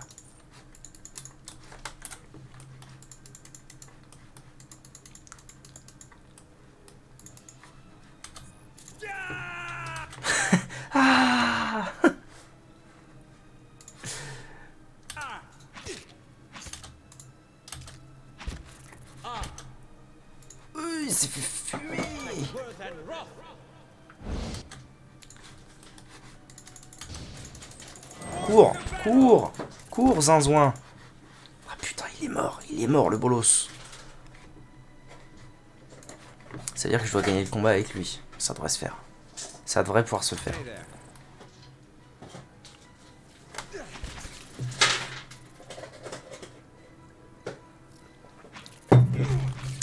Ah il s'est fait fumer. Worth and wrath. Cours, cours, cours, zinzouin. Ah putain, il est mort le bolos. C'est-à-dire que je dois gagner le combat avec lui. Ça devrait se faire. Ça devrait pouvoir se faire. Hey there.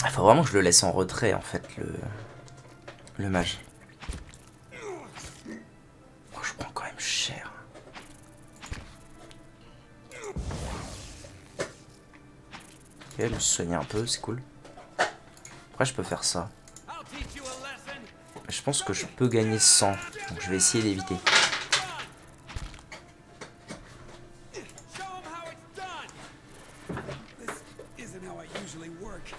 Il faut vraiment que je le laisse en retrait en fait, le mage. Oh, je prends quand même cher. Ok, je me suis soigné un peu, c'est cool. Après, je peux faire ça. I'll teach you a lesson. Mais je pense que je peux gagner 100. Donc je vais essayer d'éviter. Show 'em how it's done. This isn't how I usually work.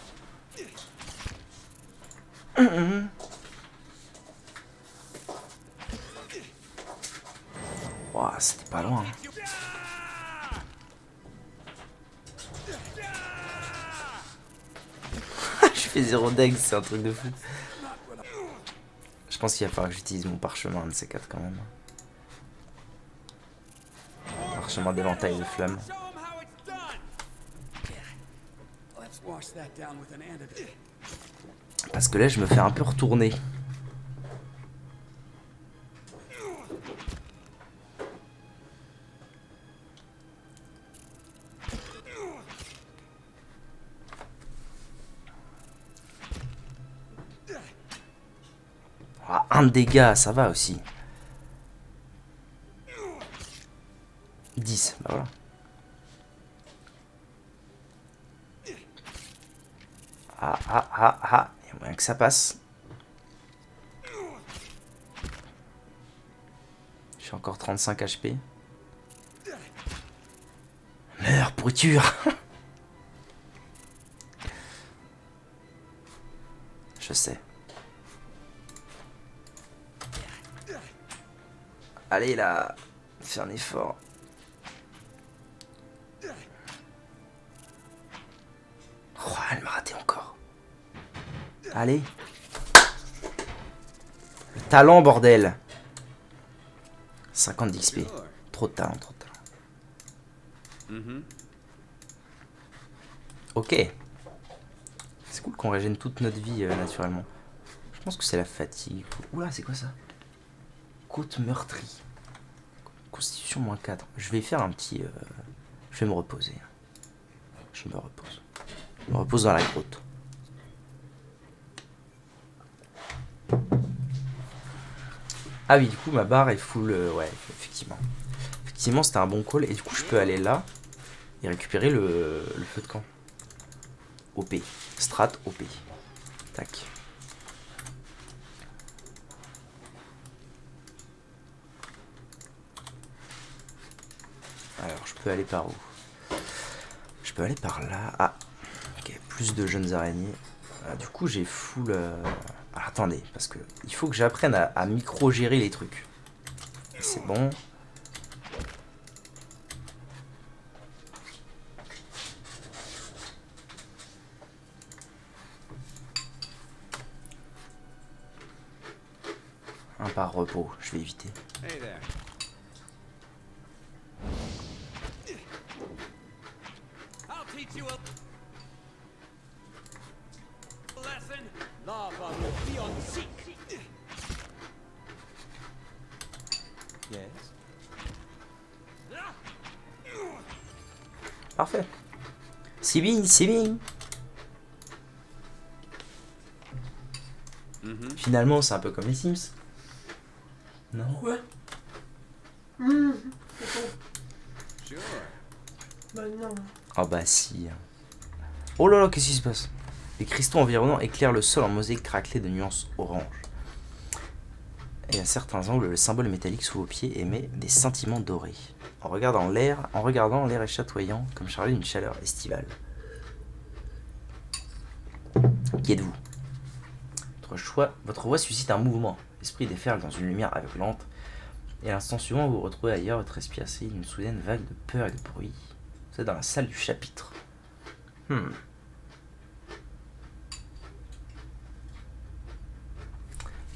Ouah, c'était pas loin. You- Je fais 0 degs, c'est un truc de fou. Je pense qu'il va falloir que j'utilise mon parchemin de ces 4 quand même. Parchemin d'éventail de flamme. Show 'em how it's done. Let's wash that down with an antidote. Parce que là, je me fais un peu retourner. Ah, un dégât, ça va aussi. 10, bah voilà. Ah, ah, ah, ah. Il y a moyen que ça passe. J'ai encore 35 HP. Meurs, pourriture. Je sais. Allez là, fais un effort. Oh, elle m'a raté encore. Allez. Le talent, bordel. 50 d'XP. Sure. Trop de talent, trop de talent. Mm-hmm. Ok. C'est cool qu'on régène toute notre vie naturellement. Je pense que c'est la fatigue. Oula, c'est quoi ça? Côte meurtrie. Constitution -4. Je vais faire un petit... Je vais me reposer. Je me repose. Je me repose dans la grotte. Ah oui, du coup, ma barre est full... ouais, effectivement. Effectivement, c'était un bon call. Et du coup, je peux aller là et récupérer le feu de camp. OP. Strat OP. Tac. Alors, je peux aller par où? Je peux aller par là. Ah, ok, plus de jeunes araignées. Ah, du coup, j'ai full... Ah, attendez, parce que il faut que j'apprenne à micro-gérer les trucs. C'est bon. Un par repos, je vais éviter. Hey there. I'll teach you a lesson. Lava will be on seek. Yes. Parfait. C'est bien, c'est bien. Finalement, c'est un peu comme les Sims. Non. Ouais. C'est bon. Sure. Bah non. Oh bah si. Oh là là, qu'est-ce qui se passe? Les cristaux environnants éclairent le sol en mosaïque craquelée de nuances orange. Et à certains angles, le symbole métallique sous vos pieds émet des scintillements dorés. En regardant, l'air est chatoyant, comme chargé d'une chaleur estivale. Qui êtes-vous? Votre voix suscite un mouvement. L'esprit déferle dans une lumière aveuglante. Et à l'instant suivant, vous vous retrouvez ailleurs, votre esprit assailli d'une soudaine vague de peur et de bruit. Vous êtes dans la salle du chapitre. Le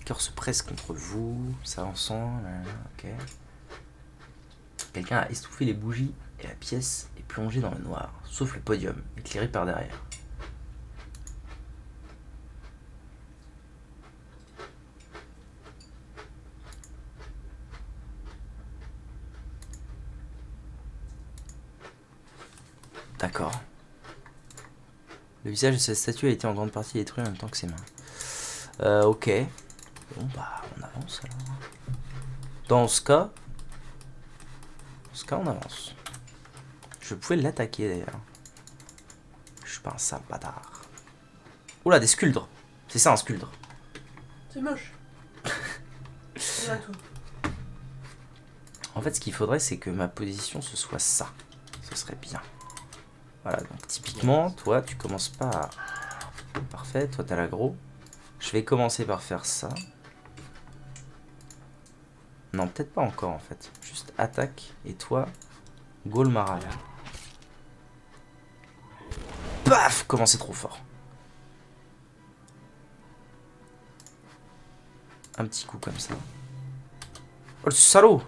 cœur se presse contre vous, s'avançant, ok. Quelqu'un a estouffé les bougies et la pièce est plongée dans le noir, sauf le podium, éclairé par derrière. D'accord. Le visage de cette statue a été en grande partie détruit en même temps que ses mains. Ok. Bon bah on avance alors. Dans ce cas, on avance. Je pouvais l'attaquer d'ailleurs. Je suis pas un sale bâtard. Oula, des sculdres. C'est ça un sculdre. C'est moche. Voilà tout. En fait, ce qu'il faudrait, c'est que ma position ce soit ça. Ce serait bien. Voilà, donc typiquement, toi, tu commences pas à... Parfait, toi, t'as l'aggro. Je vais commencer par faire ça. Non, peut-être pas encore, en fait. Juste attaque, et toi, Golmara. Paf! Comment c'est trop fort. Un petit coup comme ça. Oh, le salaud!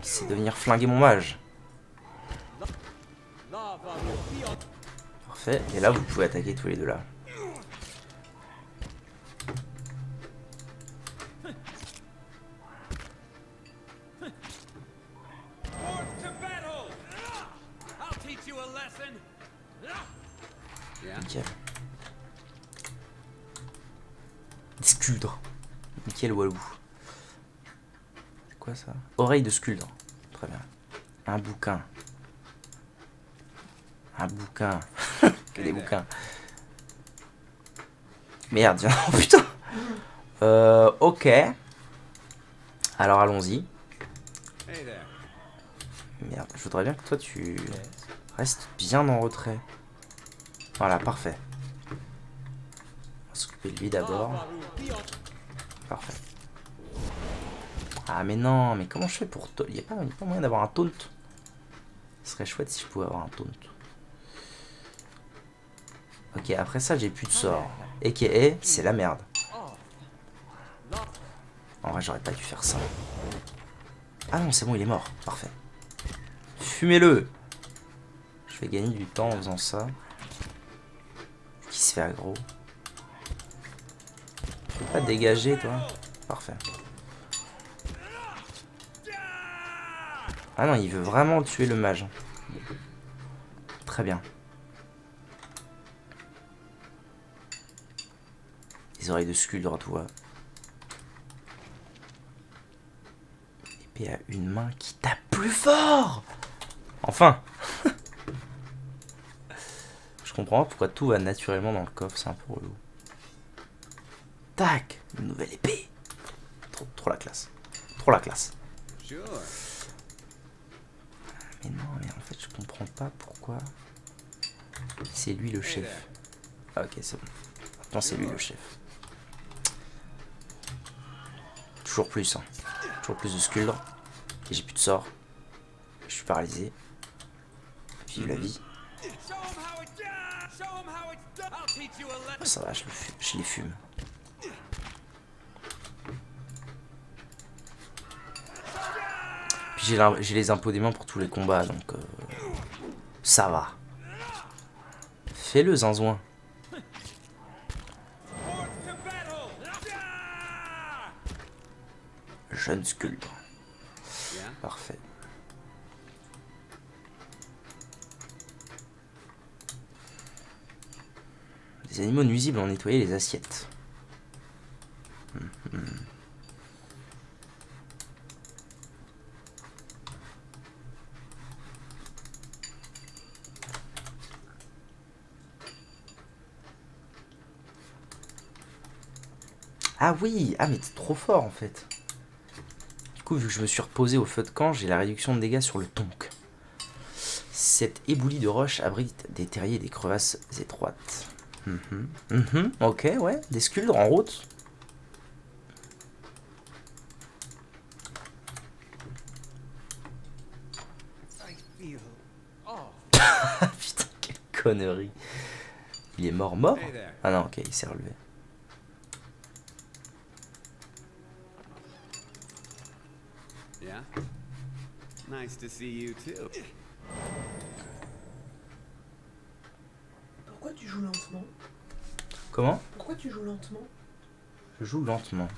C'est de venir flinguer mon mage. Parfait, et là, vous pouvez attaquer tous les deux là. Nickel. Des sculdres. Nickel walou. C'est quoi ça? Oreille de sculdre. Très bien. Un bouquin. Un bouquin. Que des bouquins. Merde, oh putain. Ok. Alors allons-y. Merde, je voudrais bien que toi tu restes bien en retrait. Voilà, parfait. On va s'occuper de lui d'abord. Parfait. Ah mais non, mais comment je fais pour... Il n'y a pas moyen d'avoir un taunt. Ce serait chouette si je pouvais avoir un taunt. Ok, après ça, j'ai plus de sort. A.K.A. c'est la merde. En vrai, j'aurais pas dû faire ça. Ah non, c'est bon, il est mort. Parfait. Fumez-le. Je vais gagner du temps en faisant ça. Qui se fait aggro. Tu peux pas te dégager, toi? Parfait. Ah non, il veut vraiment tuer le mage. Très bien. Les oreilles de Skuldre, tu vois. Épée à une main qui tape plus fort. Enfin. Je comprends pas pourquoi tout va naturellement dans le coffre, c'est un peu relou. Tac, une nouvelle épée. Trop la classe. Trop la classe. Sure. Mais non, mais en fait, je comprends pas pourquoi. C'est lui le chef. Ah, ok, c'est bon. Maintenant, c'est lui le chef. Toujours plus, hein. Toujours plus de Skuldre. Et j'ai plus de sort. Je suis paralysé. Vive la vie. Show 'em how it's done. Show 'em how it's done. I'll teach you a lesson. Oh, ça va, je les fume. Puis j'ai les impôts des mains pour tous les combats, donc ça va. Fais-le, zinzouin. Forth to battle. Jeune Skuldre. Yeah. Parfait. Les animaux nuisibles ont nettoyé les assiettes. Ah oui, ah mais t'es trop fort en fait. Du coup, vu que je me suis reposé au feu de camp, j'ai la réduction de dégâts sur le tonk. Cette éboulis de roche abrite des terriers et des crevasses étroites. Ok, ouais, des Skuldres en route. I feel. Oh. Ah putain, quelle connerie. Il est mort? Hey there. Ah non, ok, il s'est relevé. Yeah. Nice to see you too. Pourquoi tu joues lentement? Comment? Pourquoi tu joues lentement? Je joue lentement.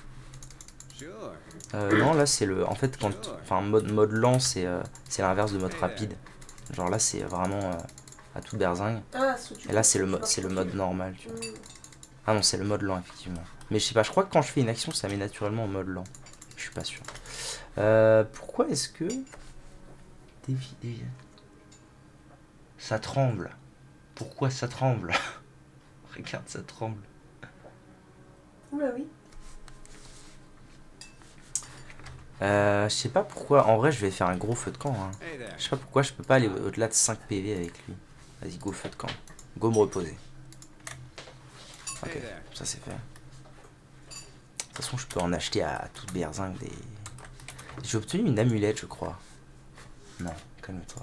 Sure. Non, là c'est le. En fait, quand. Enfin, mode lent, c'est l'inverse de mode rapide. Genre là, c'est vraiment à toute berzingue. Ah, ce que tu Et là, fais, c'est le, tu mo vas c'est le tranquille. mode normal, tu vois. Hmm. Ah non, c'est le mode lent, effectivement. Mais je sais pas, je crois que quand je fais une action, ça met naturellement en mode lent. Je suis pas sûr. Pourquoi est-ce que. Dévi. Ça tremble. Pourquoi ça tremble? Regarde, ça tremble. Oula oui. Je sais pas pourquoi. En vrai, je vais faire un gros feu de camp. Hein. Hey there. Je sais pas pourquoi je peux pas aller au-delà de 5 PV avec lui. Vas-y, go feu de camp. Go me reposer. Ok, Hey there. ça c'est fait. De toute façon, je peux en acheter à toute berzingue des. J'ai obtenu une amulette, je crois. Non, calme-toi.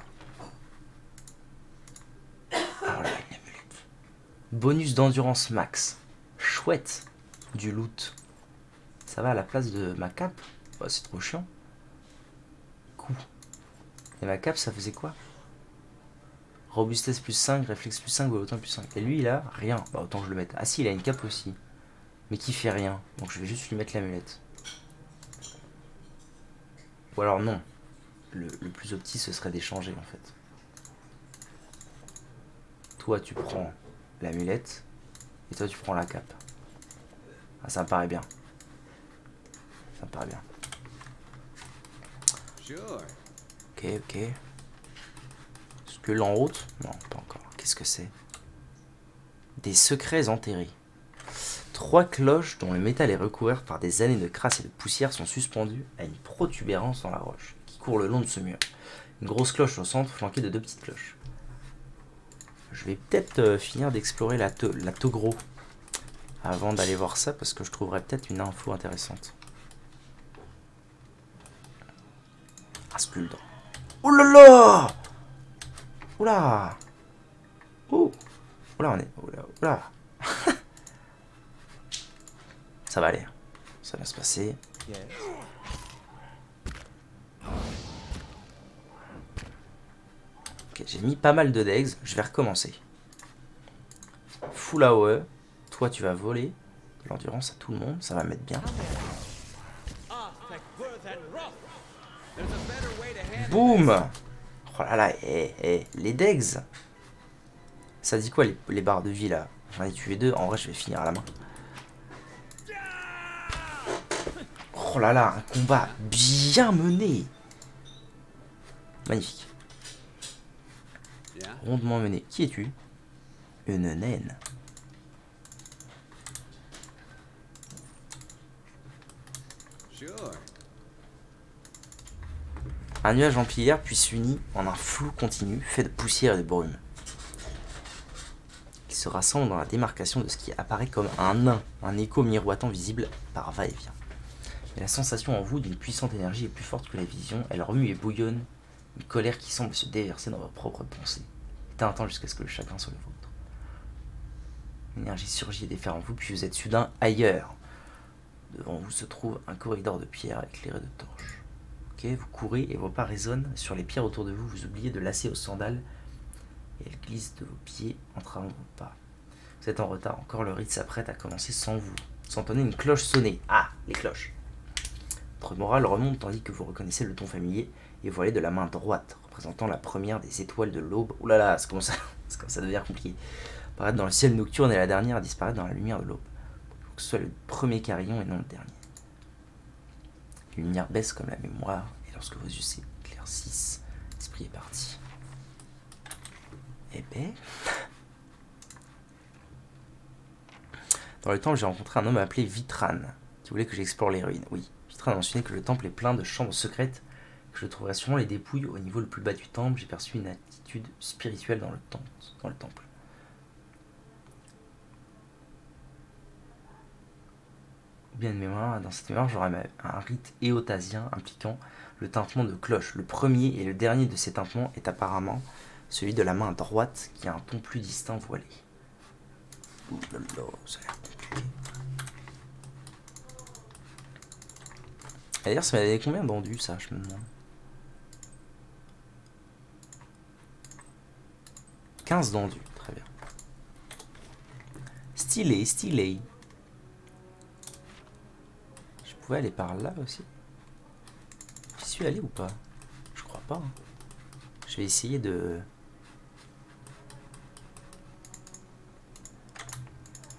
Voilà, une amulette. Bonus d'endurance max. Chouette. Du loot. Ça va à la place de ma cape? Bah, c'est trop chiant. Coup. Et ma cape, ça faisait quoi? Robustesse plus 5, réflexe plus 5, autant plus 5. Et lui, il a rien. Bah, autant que je le mette. Ah si, il a une cape aussi. Mais qui fait rien. Donc je vais juste lui mettre l'amulette. Ou alors non. Le plus opti, ce serait d'échanger en fait. Toi, tu prends l'amulette. Et toi, tu prends la cape. Ah, ça me paraît bien. Ça me paraît bien. Sure. Ok, ok. Est-ce que l'en route? Non, pas encore. Qu'est-ce que c'est? Des secrets enterrés. 3 cloches dont le métal est recouvert par des années de crasse et de poussière sont suspendues à une protubérance dans la roche qui court le long de ce mur. Une grosse cloche au centre flanquée de 2 petites cloches. Je vais peut-être finir d'explorer la Togro avant d'aller voir ça parce que je trouverais peut-être une info intéressante. Ah, Skuldre. Oh là là! Oula! Oh! Oula, on est... Oula, oula. Ça va aller. Ça va bien se passer. Yes. Ok, j'ai mis pas mal de degs. Je vais recommencer. Full AOE. Toi, tu vas voler de l'endurance à tout le monde. Ça va mettre bien. Boum. Oh là là, les degs. Ça dit quoi les barres de vie là? J'en ai tué 2. En vrai, je vais finir à la main. Oh là là, un combat bien mené. Magnifique. Rondement mené. Qui es-tu? Une naine. Sure. Un nuage empire puis s'unit en un flou continu fait de poussière et de brume. Il se rassemble dans la démarcation de ce qui apparaît comme un nain, un écho miroitant visible par va-et-vient. Mais la sensation en vous d'une puissante énergie est plus forte que la vision, elle remue et bouillonne, une colère qui semble se déverser dans vos propres pensées. C'est un temps jusqu'à ce que le chagrin soit le vôtre. L'énergie surgit et déferle en vous, puis vous êtes soudain ailleurs. Devant vous se trouve un corridor de pierre éclairé de torches. Ok, vous courez et vos pas résonnent sur les pierres autour de vous, vous oubliez de lasser aux sandales et elles glissent de vos pieds en travers vos pas. Vous êtes en retard, encore le rite s'apprête à commencer sans vous. Vous entendez une cloche sonner. Ah, les cloches. Votre morale remonte tandis que vous reconnaissez le ton familier et voilé de la main droite, représentant la première des étoiles de l'aube. Ouh là là, c'est comme ça devient compliqué. Apparaître dans le ciel nocturne et la dernière à disparaître dans la lumière de l'aube. Il faut que ce soit le premier carillon et non le dernier. La lumière baisse comme la mémoire, et lorsque vos yeux s'éclaircissent, l'esprit est parti. Eh ben... Dans le temple, j'ai rencontré un homme appelé Vitran, qui voulait que j'explore les ruines. Oui, Vitran a mentionné que le temple est plein de chambres secrètes, que je trouverais sûrement les dépouilles au niveau le plus bas du temple. J'ai perçu une attitude spirituelle dans le temple. Bien de mémoire, dans cette mémoire, j'aurais un rite éotasien impliquant le tintement de cloche. Le premier et le dernier de ces tintements est apparemment celui de la main droite qui a un ton plus distinct voilé. Ouh là là, ça a l'air compliqué. D'ailleurs, ça m'avait combien d'endus ça, je me demande. 15 d'endus, très bien. Stylé, stylé. Je pouvais aller par là aussi. J'y suis allé ou pas? Je crois pas. Hein. Je vais essayer de...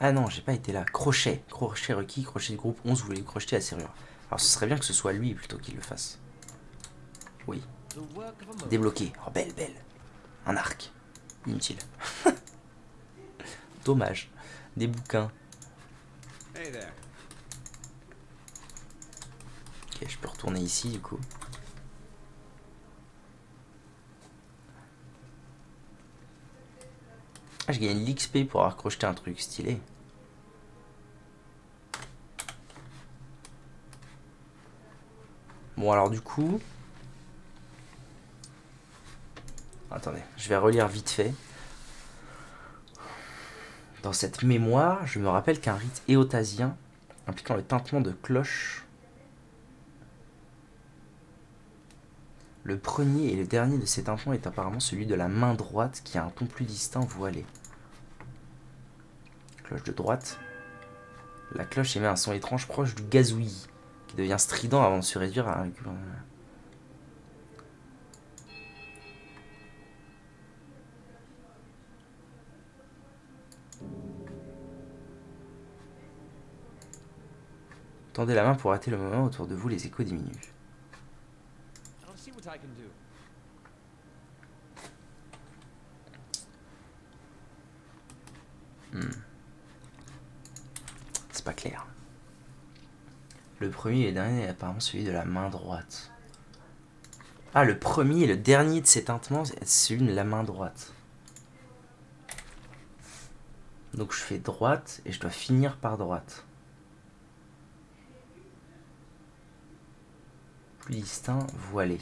Ah non, j'ai pas été là. Crochet. Crochet requis, crochet de groupe 11, vous voulez crocheter la serrure. Alors ce serait bien que ce soit lui plutôt qu'il le fasse. Oui. Débloqué. Oh, belle, belle. Un arc. Inutile. Dommage. Des bouquins. Hey there. Ok, je peux retourner ici du coup. Ah, je gagne de l'XP pour avoir crocheté un truc stylé. Bon alors du coup... Attendez, je vais relire vite fait. Dans cette mémoire, je me rappelle qu'un rite éotasien impliquant le tintement de cloche. Le premier et le dernier de ces tintements est apparemment celui de la main droite qui a un ton plus distinct voilé. Cloche de droite. La cloche émet un son étrange proche du gazouillis, qui devient strident avant de se réduire à un... Tendez la main pour hâter le moment, autour de vous les échos diminuent. C'est pas clair. Le premier et le dernier est apparemment celui de la main droite. Ah, le premier et le dernier de ces tintements, c'est celui de la main droite. Donc je fais droite et je dois finir par droite. Plus distinct, voilé.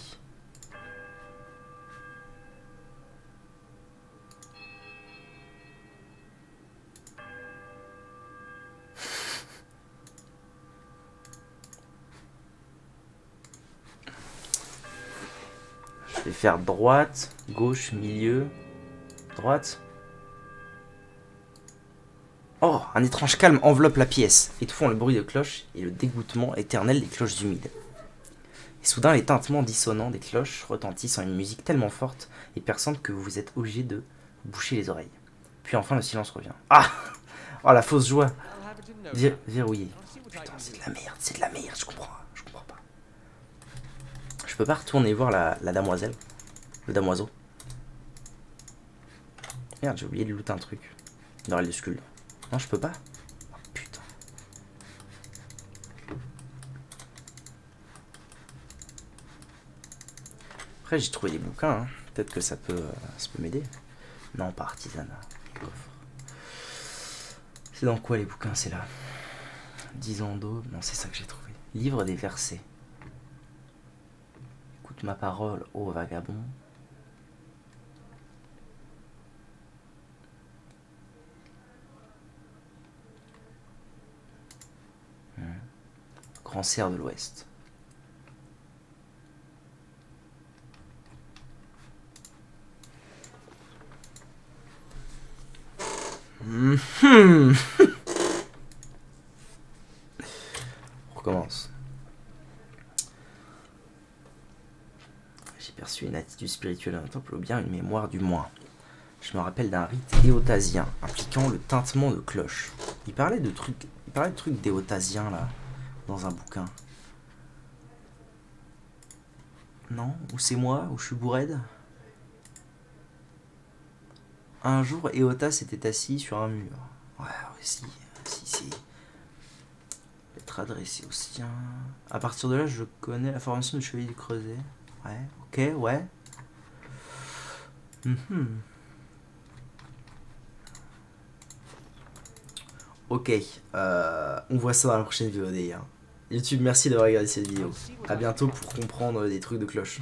faire droite, gauche, milieu, droite. Oh, un étrange calme enveloppe la pièce, étouffant le bruit de cloches et le dégoûtement éternel des cloches humides. Et soudain, les tintements dissonants des cloches retentissent en une musique tellement forte et perçante que vous êtes obligé de boucher les oreilles. Puis enfin, le silence revient. Ah! Oh, la fausse joie! Verrouillé. Putain, c'est de la merde, je comprends pas. Je peux pas retourner voir la damoiselle. Le damoiseau. Merde, j'ai oublié de looter un truc. Il aurait le skull. Non, je peux pas. Oh, putain. Après, j'ai trouvé des bouquins. Hein. Peut-être que ça peut m'aider. Non, pas artisanat. Coffre. C'est dans quoi les bouquins? C'est là. 10 ans d'aube. Non, c'est ça que j'ai trouvé. Livre des versets. Écoute ma parole, ô vagabond. Grand cerf de l'Ouest. On recommence. J'ai perçu une attitude spirituelle d'un temple ou bien une mémoire du moins. Je me rappelle d'un rite éotasien impliquant le tintement de cloches. Il parlait de trucs d'éotasiens là. Dans un bouquin. Non? Ou c'est moi? Ou je suis bourrède? Un jour, Éotas était assis sur un mur. Ouais, si. Être adressé au sien. À partir de là, je connais la formation du chevalier du creuset. Ouais, ok, ouais. Ok, on voit ça dans la prochaine vidéo d'ailleurs. YouTube, merci d'avoir regardé cette vidéo. A bientôt pour comprendre des trucs de cloche.